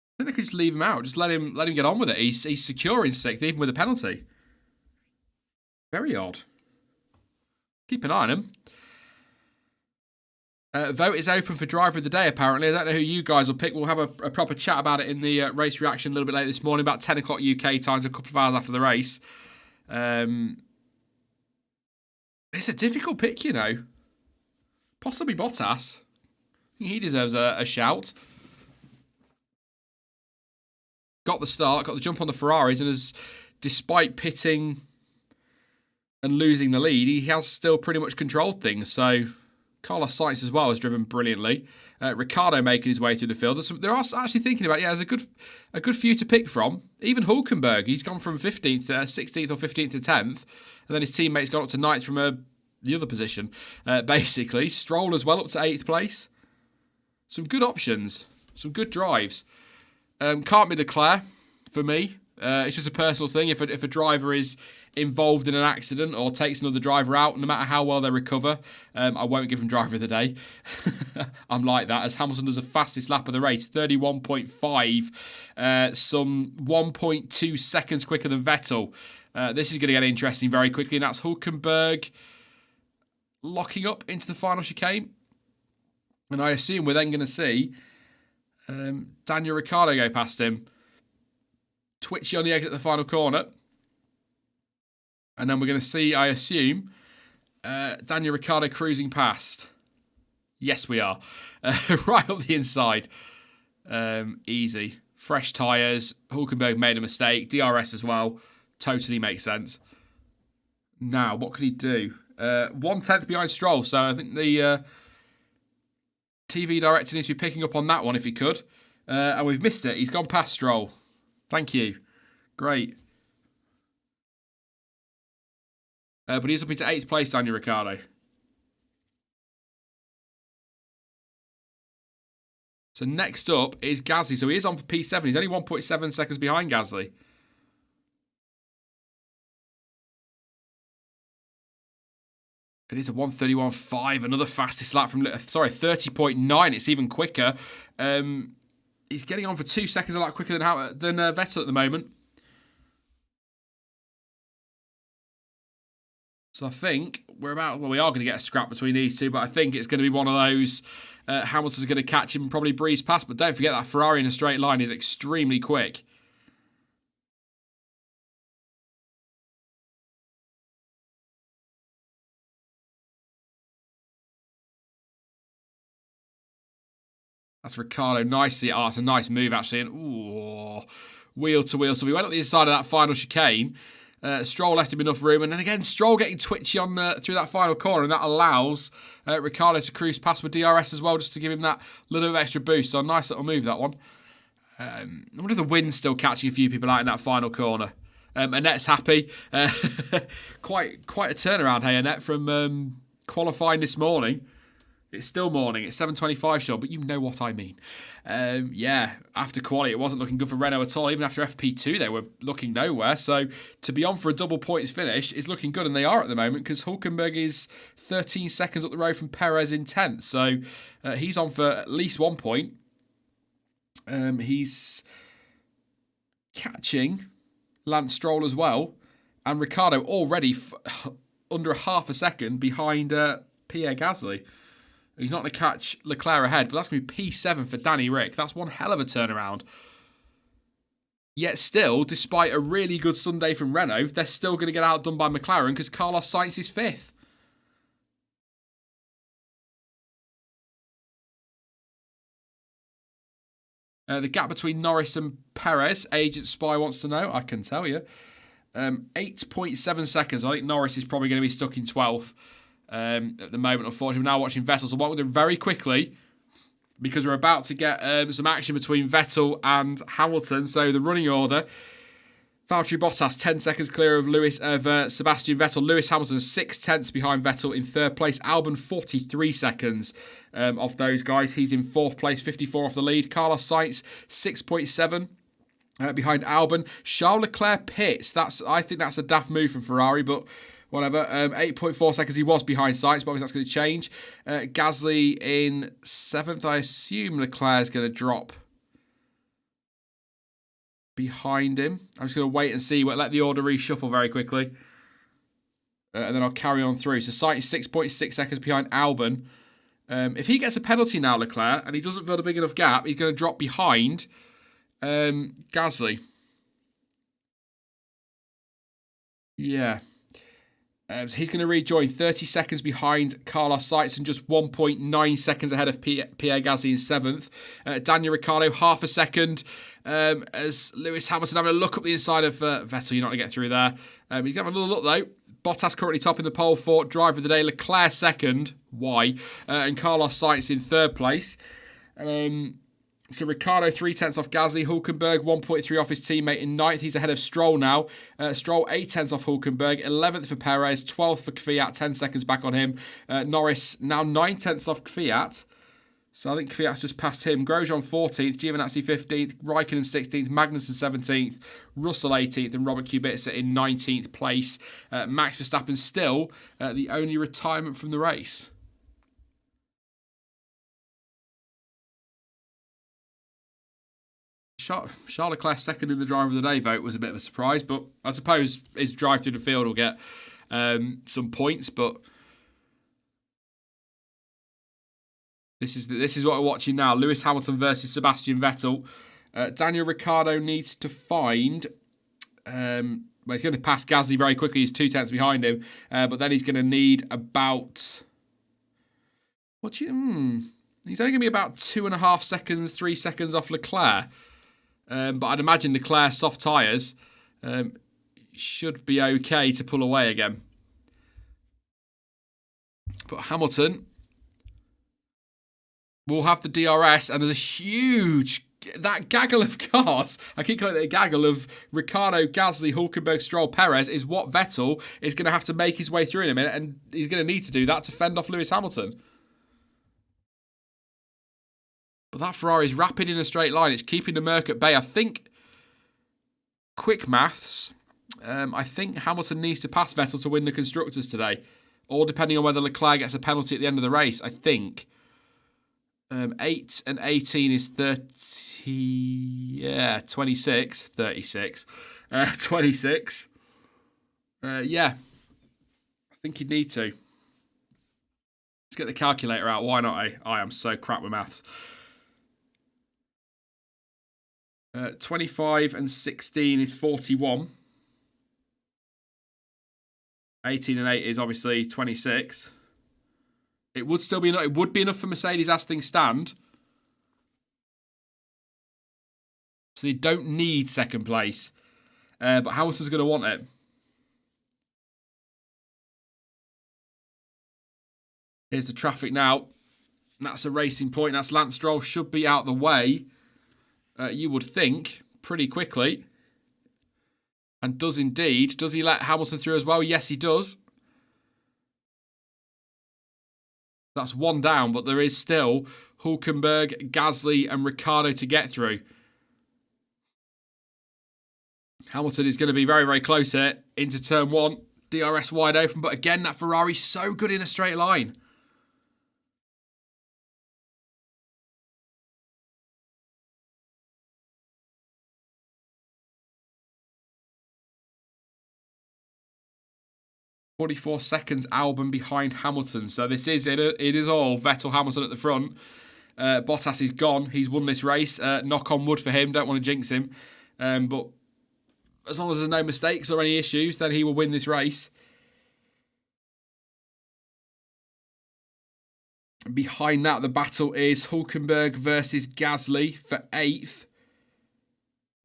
I think they could just leave him out. Just let him get on with it. He's secure in 6th, even with a penalty. Very odd. Keep an eye on him. Vote is open for driver of the day, apparently. I don't know who you guys will pick. We'll have a proper chat about it in the race reaction a little bit later this morning, about 10 o'clock UK time, a couple of hours after the race. It's a difficult pick, Possibly Bottas. He deserves a shout. Got the start, got the jump on the Ferraris, and despite pitting and losing the lead, he has still pretty much controlled things. So Carlos Sainz as well has driven brilliantly. Ricciardo making his way through the field. They're actually thinking about, there's a good few to pick from. Even Hülkenberg, he's gone from 15th to 16th or 15th to 10th. And then his teammate's gone up to 9th from the other position, basically. Stroll as well up to 8th place. Some good options. Some good drives. Can't be Leclerc for me. It's just a personal thing. If a driver is involved in an accident or takes another driver out, no matter how well they recover, I won't give them driver of the day. I'm like that, as Hamilton does the fastest lap of the race, 31.5, some 1.2 seconds quicker than Vettel. This is going to get interesting very quickly, and that's Hülkenberg locking up into the final chicane. And I assume we're then going to see Daniel Ricciardo go past him. Twitchy on the exit of the final corner. And then we're going to see, I assume, Daniel Ricciardo cruising past. Yes, we are. Right up the inside. Easy. Fresh tyres. Hulkenberg made a mistake. DRS as well. Totally makes sense. Now, what can he do? 1/10 behind Stroll. So I think the TV director needs to be picking up on that one if he could. And we've missed it. He's gone past Stroll. Thank you. Great. But he's up into 8th place, Daniel Ricciardo. So next up is Gasly. So he is on for P7. He's only 1.7 seconds behind Gasly. It is a 1:31.5. Another fastest lap from... Sorry, 30.9. It's even quicker. He's getting on for 2 seconds a lap quicker than Vettel at the moment. So I think we are going to get a scrap between these two, but I think it's going to be one of those Hamilton's going to catch him and probably breeze past. But don't forget that Ferrari in a straight line is extremely quick. That's Ricciardo nicely. Oh, it's a nice move, actually. And ooh, wheel to wheel. So we went up the inside of that final chicane. Stroll left him enough room. And then again, Stroll getting twitchy on through that final corner. And that allows Ricciardo to cruise past with DRS as well, just to give him that little bit of extra boost. So a nice little move, that one. I wonder if the wind's still catching a few people out in that final corner. Annette's happy. Quite a turnaround, hey, Annette, from qualifying this morning. It's still morning. It's 7:25, Sean, but you know what I mean. Yeah, after quali, it wasn't looking good for Renault at all. Even after FP2, they were looking nowhere. So to be on for a double points finish is looking good, and they are at the moment because Hulkenberg is 13 seconds up the road from Perez in 10th. So he's on for at least 1 point. He's catching Lance Stroll as well, and Ricciardo already under a half a second behind Pierre Gasly. He's not going to catch Leclerc ahead, but that's going to be P7 for Danny Rick. That's one hell of a turnaround. Yet still, despite a really good Sunday from Renault, they're still going to get outdone by McLaren because Carlos Sainz is 5th. The gap between Norris and Perez, Agent Spy wants to know. I can tell you. 8.7 seconds. I think Norris is probably going to be stuck in 12th. At the moment, unfortunately, we're now watching Vettel. So what we'll do very quickly, because we're about to get some action between Vettel and Hamilton. So the running order: Valtteri Bottas 10 seconds clear of Sebastian Vettel. Lewis Hamilton 6/10 behind Vettel in 3rd place. Albon 43 seconds of those guys. He's in 4th place, 54 off the lead. Carlos Sainz 6.7. Behind Albon. Charles Leclerc pits. I think that's a daft move from Ferrari, but whatever. 8.4 seconds he was behind Sainz, but obviously that's going to change. Gasly in 7th. I assume Leclerc's going to drop behind him. I'm just going to wait and see. Let the order reshuffle very quickly. And then I'll carry on through. So Sainz 6.6 seconds behind Albon. If he gets a penalty now, Leclerc, and he doesn't build a big enough gap, he's going to drop behind Gasly. Yeah. So he's going to rejoin 30 seconds behind Carlos Sainz and just 1.9 seconds ahead of Pierre Gasly in 7th. Daniel Ricciardo, half a second as Lewis Hamilton having a look up the inside of Vettel. You're not going to get through there. He's going to have a little look, though. Bottas currently topping the pole for driver of the day. Leclerc 2nd. Why? And Carlos Sainz in 3rd place. So Ricciardo 3/10 off Gasly. Hulkenberg 1.3 off his teammate in 9th. He's ahead of Stroll now. Stroll 8/10 off Hulkenberg. 11th for Perez. 12th for Kvyat. 10 seconds back on him. Norris now 9/10 off Kvyat. So I think Kvyat's just passed him. Grosjean 14th. Giovinazzi 15th. Raikkonen 16th. Magnussen 17th. Russell 18th. And Robert Kubica in 19th place. Max Verstappen still the only retirement from the race. Charles Leclerc 2nd in the driver of the day vote was a bit of a surprise, but I suppose his drive through the field will get some points. But this is what we're watching now: Lewis Hamilton versus Sebastian Vettel. Daniel Ricciardo needs to find Well, he's going to pass Gasly very quickly. He's 2 tenths behind him. But then he's going to need about... He's only going to be about 2.5 seconds, 3 seconds off Leclerc. But I'd imagine Leclerc's soft tyres should be okay to pull away again. But Hamilton will have the DRS, and there's a huge... That gaggle of cars, I keep calling it a gaggle of Ricciardo, Gasly, Hülkenberg, Stroll, Perez, is what Vettel is going to have to make his way through in a minute, and he's going to need to do that to fend off Lewis Hamilton. But that Ferrari is rapid in a straight line. It's keeping the Merc at bay. I think, quick maths, I think Hamilton needs to pass Vettel to win the Constructors today. Or depending on whether Leclerc gets a penalty at the end of the race, I think. 8 and 18 is 30... Yeah, 26. 36. 26. Yeah. I think he'd need to. Let's get the calculator out. Why not, eh? I am so crap with maths. 25 and 16 is 41. 18 and 8 is obviously 26. It would still be enough. It would be enough for Mercedes as things stand. So they don't need second place. But Hamilton's going to want it. Here's the traffic now. That's a racing point. That's Lance Stroll. Should be out the way, you would think, pretty quickly. And does indeed. Does he let Hamilton through as well? Yes, he does. That's one down, but there is still Hülkenberg, Gasly and Ricciardo to get through. Hamilton is going to be very, very close here into turn 1. DRS wide open, but again, that Ferrari's so good in a straight line. .44 seconds Albon behind Hamilton. So this is it. It is all Vettel, Hamilton at the front. Bottas is gone. He's won this race. Knock on wood for him. Don't want to jinx him. But as long as there's no mistakes or any issues, then he will win this race. Behind that, the battle is Hülkenberg versus Gasly for 8th.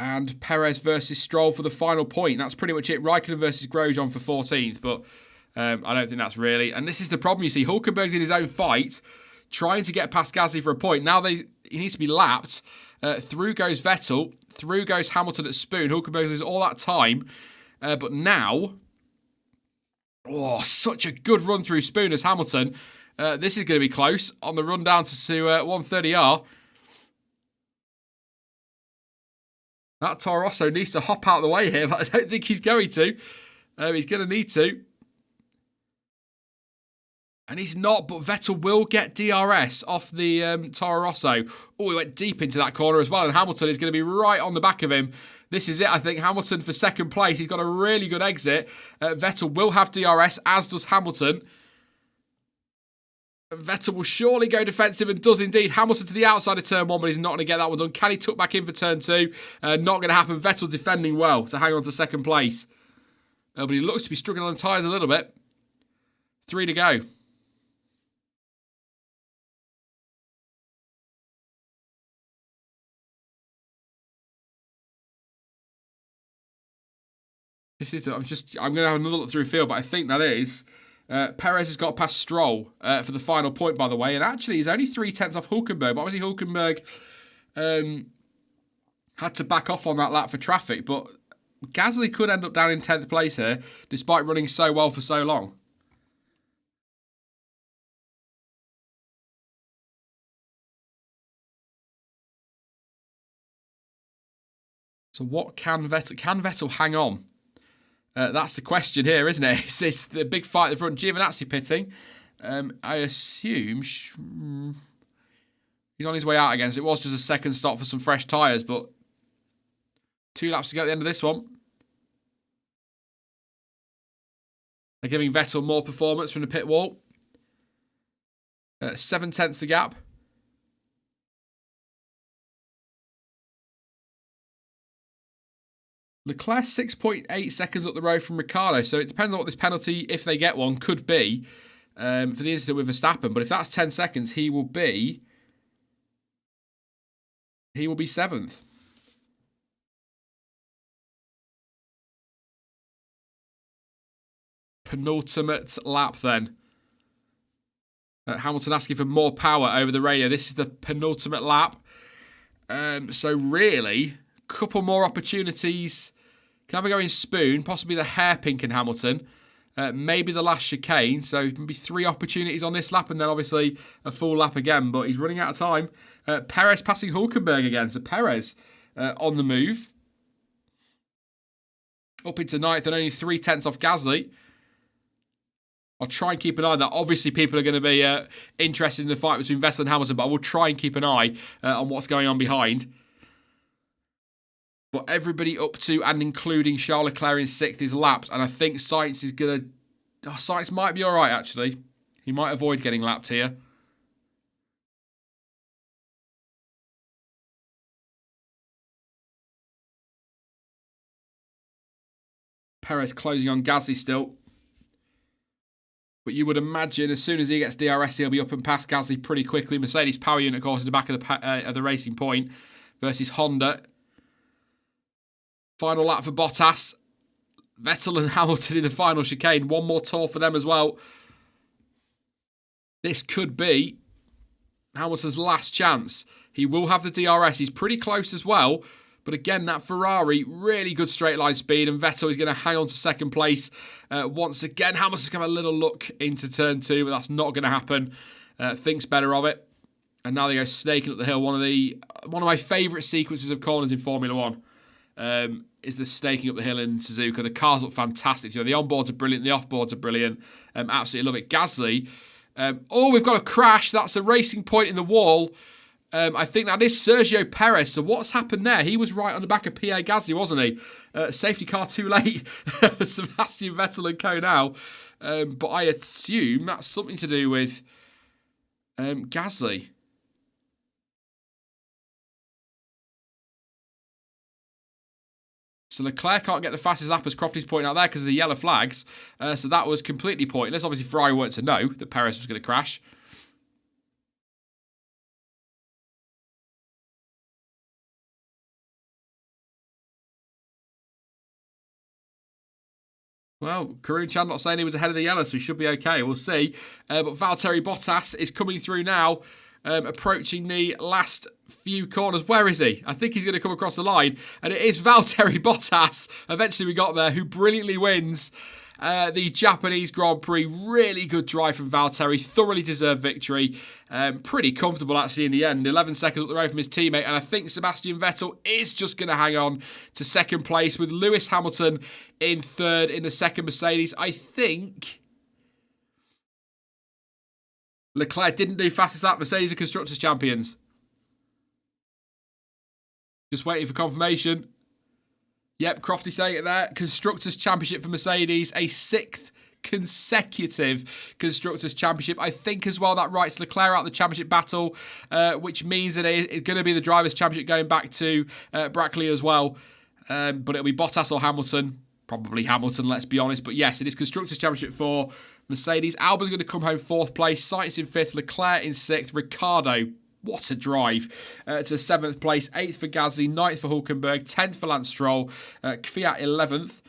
And Perez versus Stroll for the final point. That's pretty much it. Raikkonen versus Grosjean for 14th. But I don't think that's really... And this is the problem, you see. Hülkenberg's in his own fight, trying to get past Gasly for a point. Now he needs to be lapped. Through goes Vettel. Through goes Hamilton at Spoon. Hülkenberg loses all that time. But now... Oh, such a good run through Spoon as Hamilton. This is going to be close on the run down to 130R. That Toro Rosso needs to hop out of the way here, but I don't think he's going to. He's going to need to. And he's not, but Vettel will get DRS off the Toro Rosso. Oh, he went deep into that corner as well, and Hamilton is going to be right on the back of him. This is it, I think. Hamilton for second place. He's got a really good exit. Vettel will have DRS, as does Hamilton. Vettel will surely go defensive and does indeed. Hamilton to the outside of turn 1, but he's not going to get that one done. Can he tuck back in for turn 2? Not going to happen. Vettel defending well to hang on to second place. But he looks to be struggling on the tyres a little bit. 3 to go. I'm going to have another look through field, but I think that is... Perez has got past Stroll for the final point, by the way. And actually, he's only 3 tenths off Hülkenberg. But obviously, Hülkenberg had to back off on that lap for traffic. But Gasly could end up down in 10th place here, despite running so well for so long. So what can Vettel... Can Vettel hang on? That's the question here, isn't it? It's the big fight at the front. Giovinazzi pitting. I assume he's on his way out again. So it was just a second stop for some fresh tyres, but 2 laps to go at the end of this one. They're giving Vettel more performance from the pit wall. 7 tenths the gap. Leclerc 6.8 seconds up the road from Ricciardo, so it depends on what this penalty, if they get one, could be for the incident with Verstappen. But if that's 10 seconds, he will be 7th. Penultimate lap then. Hamilton asking for more power over the radio. This is the penultimate lap. So really, a couple more opportunities. Can have a go in Spoon, possibly the hairpin in Hamilton. Maybe the last chicane. So maybe 3 opportunities on this lap and then obviously a full lap again. But he's running out of time. Perez passing Hülkenberg again. So Perez on the move. Up into 9th and only 3/10 off Gasly. I'll try and keep an eye on that. Obviously, people are going to be interested in the fight between Vettel and Hamilton, but I will try and keep an eye on what's going on behind. But everybody up to and including Charles Leclerc in 6th is lapped, and I think Sainz is going to... Oh, Sainz might be all right, actually. He might avoid getting lapped here. Perez closing on Gasly still. But you would imagine as soon as he gets DRS, he'll be up and past Gasly pretty quickly. Mercedes power unit, of course, at the back of the Racing Point versus Honda. Final lap for Bottas. Vettel and Hamilton in the final chicane. One more tour for them as well. This could be Hamilton's last chance. He will have the DRS. He's pretty close as well. But again, that Ferrari, really good straight line speed. And Vettel is going to hang on to 2nd place. Once again, Hamilton's going to have a little look into turn 2, but that's not going to happen. Thinks better of it. And now they go snaking up the hill. One of my favourite sequences of corners in Formula 1 is the snaking up the hill in Suzuka. The cars look fantastic. You know, the onboards are brilliant. The offboards are brilliant. Absolutely love it. Gasly. We've got a crash. That's a Racing Point in the wall. I think that is Sergio Perez. So what's happened there? He was right on the back of Pierre Gasly, wasn't he? Safety car too late for Sebastian Vettel and co now. But I assume that's something to do with Gasly. So Leclerc can't get the fastest lap, as Crofty's pointing out there, because of the yellow flags. So that was completely pointless. Obviously, Ferrari weren't to know that Perez was going to crash. Well, Karun Chan not saying he was ahead of the yellow, so he should be okay. We'll see. But Valtteri Bottas is coming through now, approaching the last few corners. Where is he? I think he's going to come across the line. And it is Valtteri Bottas. Eventually we got there, who brilliantly wins the Japanese Grand Prix. Really good drive from Valtteri. Thoroughly deserved victory. Pretty comfortable, actually, in the end. 11 seconds up the road from his teammate. And I think Sebastian Vettel is just going to hang on to 2nd place with Lewis Hamilton in 3rd in the 2nd Mercedes. I think Leclerc didn't do fastest lap. Mercedes are Constructors' Champions. Just waiting for confirmation. Yep, Crofty saying it there. Constructors' Championship for Mercedes. A 6th consecutive Constructors' Championship. I think as well that writes Leclerc out of the championship battle, which means that it's going to be the Drivers' Championship going back to Brackley as well. But it'll be Bottas or Hamilton. Probably Hamilton, let's be honest. But yes, it is Constructors' Championship for Mercedes. Albon's going to come home 4th place. Sainz in 5th. Leclerc in 6th. Ricciardo, what a drive, to 7th place. 8th for Gasly. 9th for Hülkenberg. 10th for Lance Stroll. Kvyat 11th.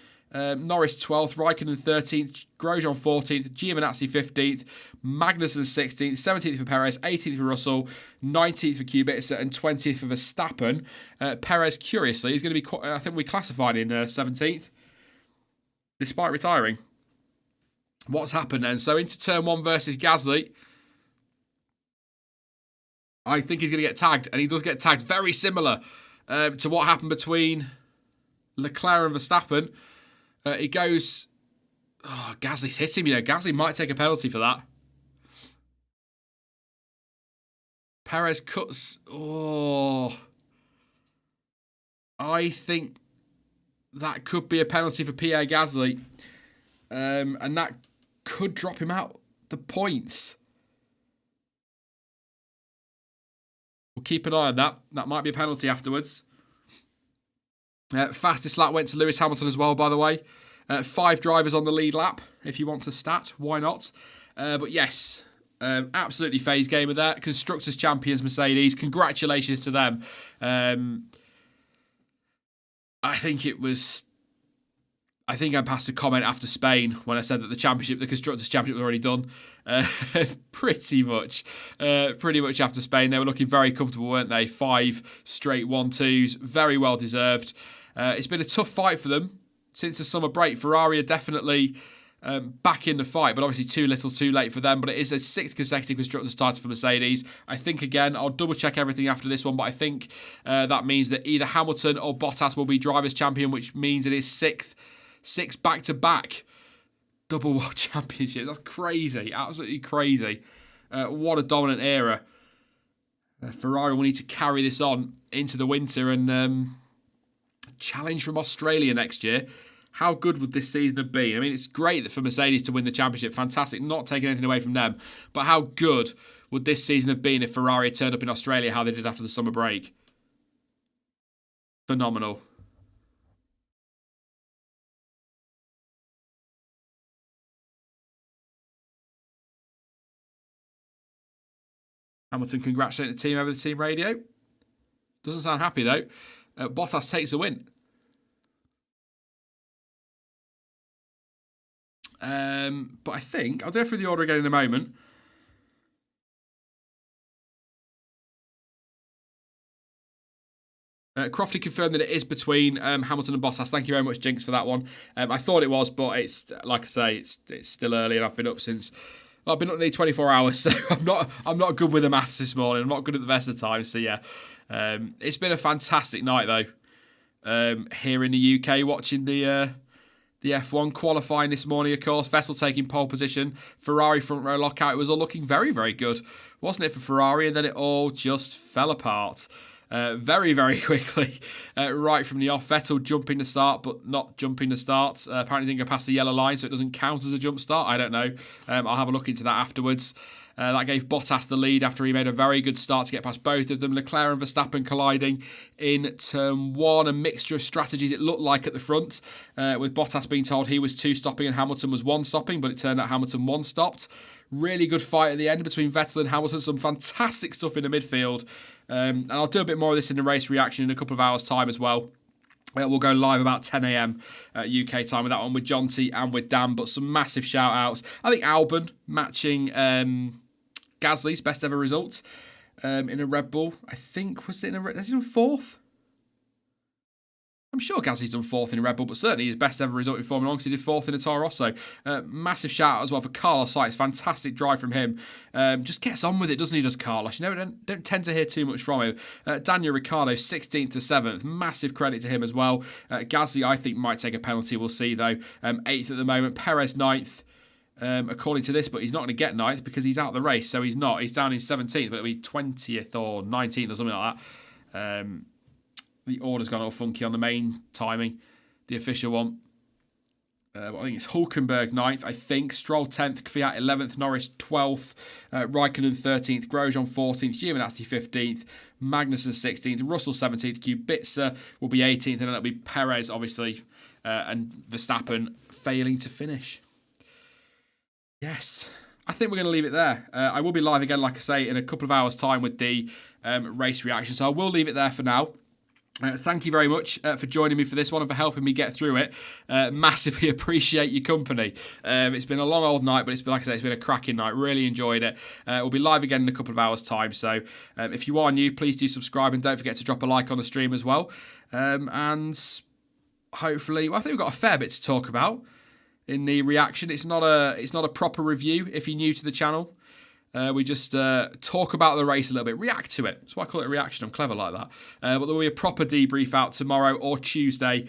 Norris 12th. Raikkonen 13th. Grosjean 14th. Giovinazzi 15th. Magnussen 16th. 17th for Perez. 18th for Russell. 19th for Kubica. And 20th for Verstappen. Perez, curiously, is going to be, I think we classified in 17th. Despite retiring. What's happened then? So into turn 1 versus Gasly. I think he's going to get tagged. And he does get tagged. Very similar to what happened between Leclerc and Verstappen. It goes... Oh, Gasly's hit him, you know. Gasly might take a penalty for that. Perez cuts... Oh... I think that could be a penalty for Pierre Gasly. And that could drop him out the points. We'll keep an eye on that. That might be a penalty afterwards. Fastest lap went to Lewis Hamilton as well, by the way. 5 drivers on the lead lap, if you want to stat. Why not? But yes, absolutely phase gamer there. Constructors champions Mercedes. Congratulations to them. I think I passed a comment after Spain when I said that the Constructors' Championship was already done. Pretty much after Spain. They were looking very comfortable, weren't they? 5 straight 1-2s. Very well deserved. It's been a tough fight for them since the summer break. Ferrari are definitely back in the fight, but obviously too little too late for them. But it is a 6th consecutive Constructors title for Mercedes. I think, again, I'll double check everything after this one, but I think that means that either Hamilton or Bottas will be drivers' champion, which means it is 6 back-to-back double world championships. That's crazy, absolutely crazy. What a dominant era. Ferrari will need to carry this on into the winter and challenge from Australia next year. How good would this season have been? I mean, it's great for Mercedes to win the championship. Fantastic, not taking anything away from them. But how good would this season have been if Ferrari had turned up in Australia how they did after the summer break? Phenomenal. Hamilton congratulating the team over the team radio. Doesn't sound happy, though. Bottas takes the win. But I think I'll go through the order again in a moment. Crofty confirmed that it is between Hamilton and Bottas. Thank you very much, Jinx, for that one. I thought it was, but it's like I say, it's still early, and I've been up since. Well, I've been up nearly 24 hours, so I'm not good with the maths this morning. I'm not good at the best of times. So yeah, it's been a fantastic night though. Here in the UK, watching the F1 qualifying this morning, of course. Vettel taking pole position. Ferrari front row lockout. It was all looking very, very good, wasn't it, for Ferrari? And then it all just fell apart. Very, very quickly, right from the off. Vettel jumping the start, but not jumping the start. Apparently didn't go past the yellow line, so it doesn't count as a jump start. I don't know. I'll have a look into that afterwards. That gave Bottas the lead after he made a very good start to get past both of them. Leclerc and Verstappen colliding in turn 1. A mixture of strategies it looked like at the front, with Bottas being told he was 2 stopping and Hamilton was 1 stopping, but it turned out Hamilton 1 stopped. Really good fight at the end between Vettel and Hamilton. Some fantastic stuff in the midfield. And I'll do a bit more of this in the race reaction in a couple of hours' time as well. We'll go live about 10 a.m. UK time with that one with John T and with Dan. But some massive shout-outs. I think Albon matching Gasly's best ever result in a Red Bull. I think, has he done 4th? I'm sure Gasly's done 4th in a Red Bull, but certainly his best ever result in Formula 1 because he did 4th in a Toro Rosso. Massive shout out as well for Carlos Sainz. Fantastic drive from him. Just gets on with it, doesn't he, does Carlos? You know, don't tend to hear too much from him. Daniel Ricciardo, 16th to 7th. Massive credit to him as well. Gasly, I think, might take a penalty. We'll see, though. 8th at the moment. Perez, 9th. According to this, but he's not going to get 9th because he's out of the race, so he's not. He's down in 17th, but it'll be 20th or 19th or something like that. The order's gone all funky on the main timing, the official one. I think it's Hulkenberg 9th, I think. Stroll 10th, Kvyat 11th, Norris 12th, Raikkonen 13th, Grosjean 14th, Giovinazzi 15th, Magnussen 16th, Russell 17th, Kubica will be 18th, and then it'll be Perez, obviously, and Verstappen failing to finish. Yes, I think we're going to leave it there. I will be live again, like I say, in a couple of hours' time with the race reaction, so I will leave it there for now. Thank you very much for joining me for this one and for helping me get through it. Massively appreciate your company. It's been a long old night, but it's been, like I say, it's been a cracking night. Really enjoyed it. We'll be live again in a couple of hours' time. So if you are new, please do subscribe and don't forget to drop a like on the stream as well. And hopefully, I think we've got a fair bit to talk about in the reaction. It's not a proper review if you're new to the channel. We just talk about the race a little bit, react to it. That's why I call it a reaction. I'm clever like that. But there will be a proper debrief out tomorrow or Tuesday,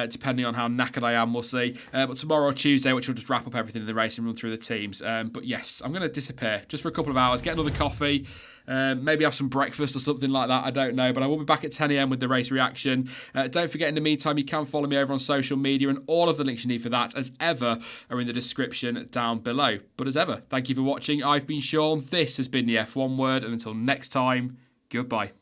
depending on how knackered I am, we'll see. But tomorrow or Tuesday, which will just wrap up everything in the race and run through the teams. But yes, I'm going to disappear just for a couple of hours, get another coffee, maybe have some breakfast or something like that. I don't know, but I will be back at 10 a.m. with the race reaction. Don't forget, in the meantime, you can follow me over on social media, and all of the links you need for that, as ever, are in the description down below. But as ever, thank you for watching. I've been Sean. This has been the F1 Word, and until next time, goodbye.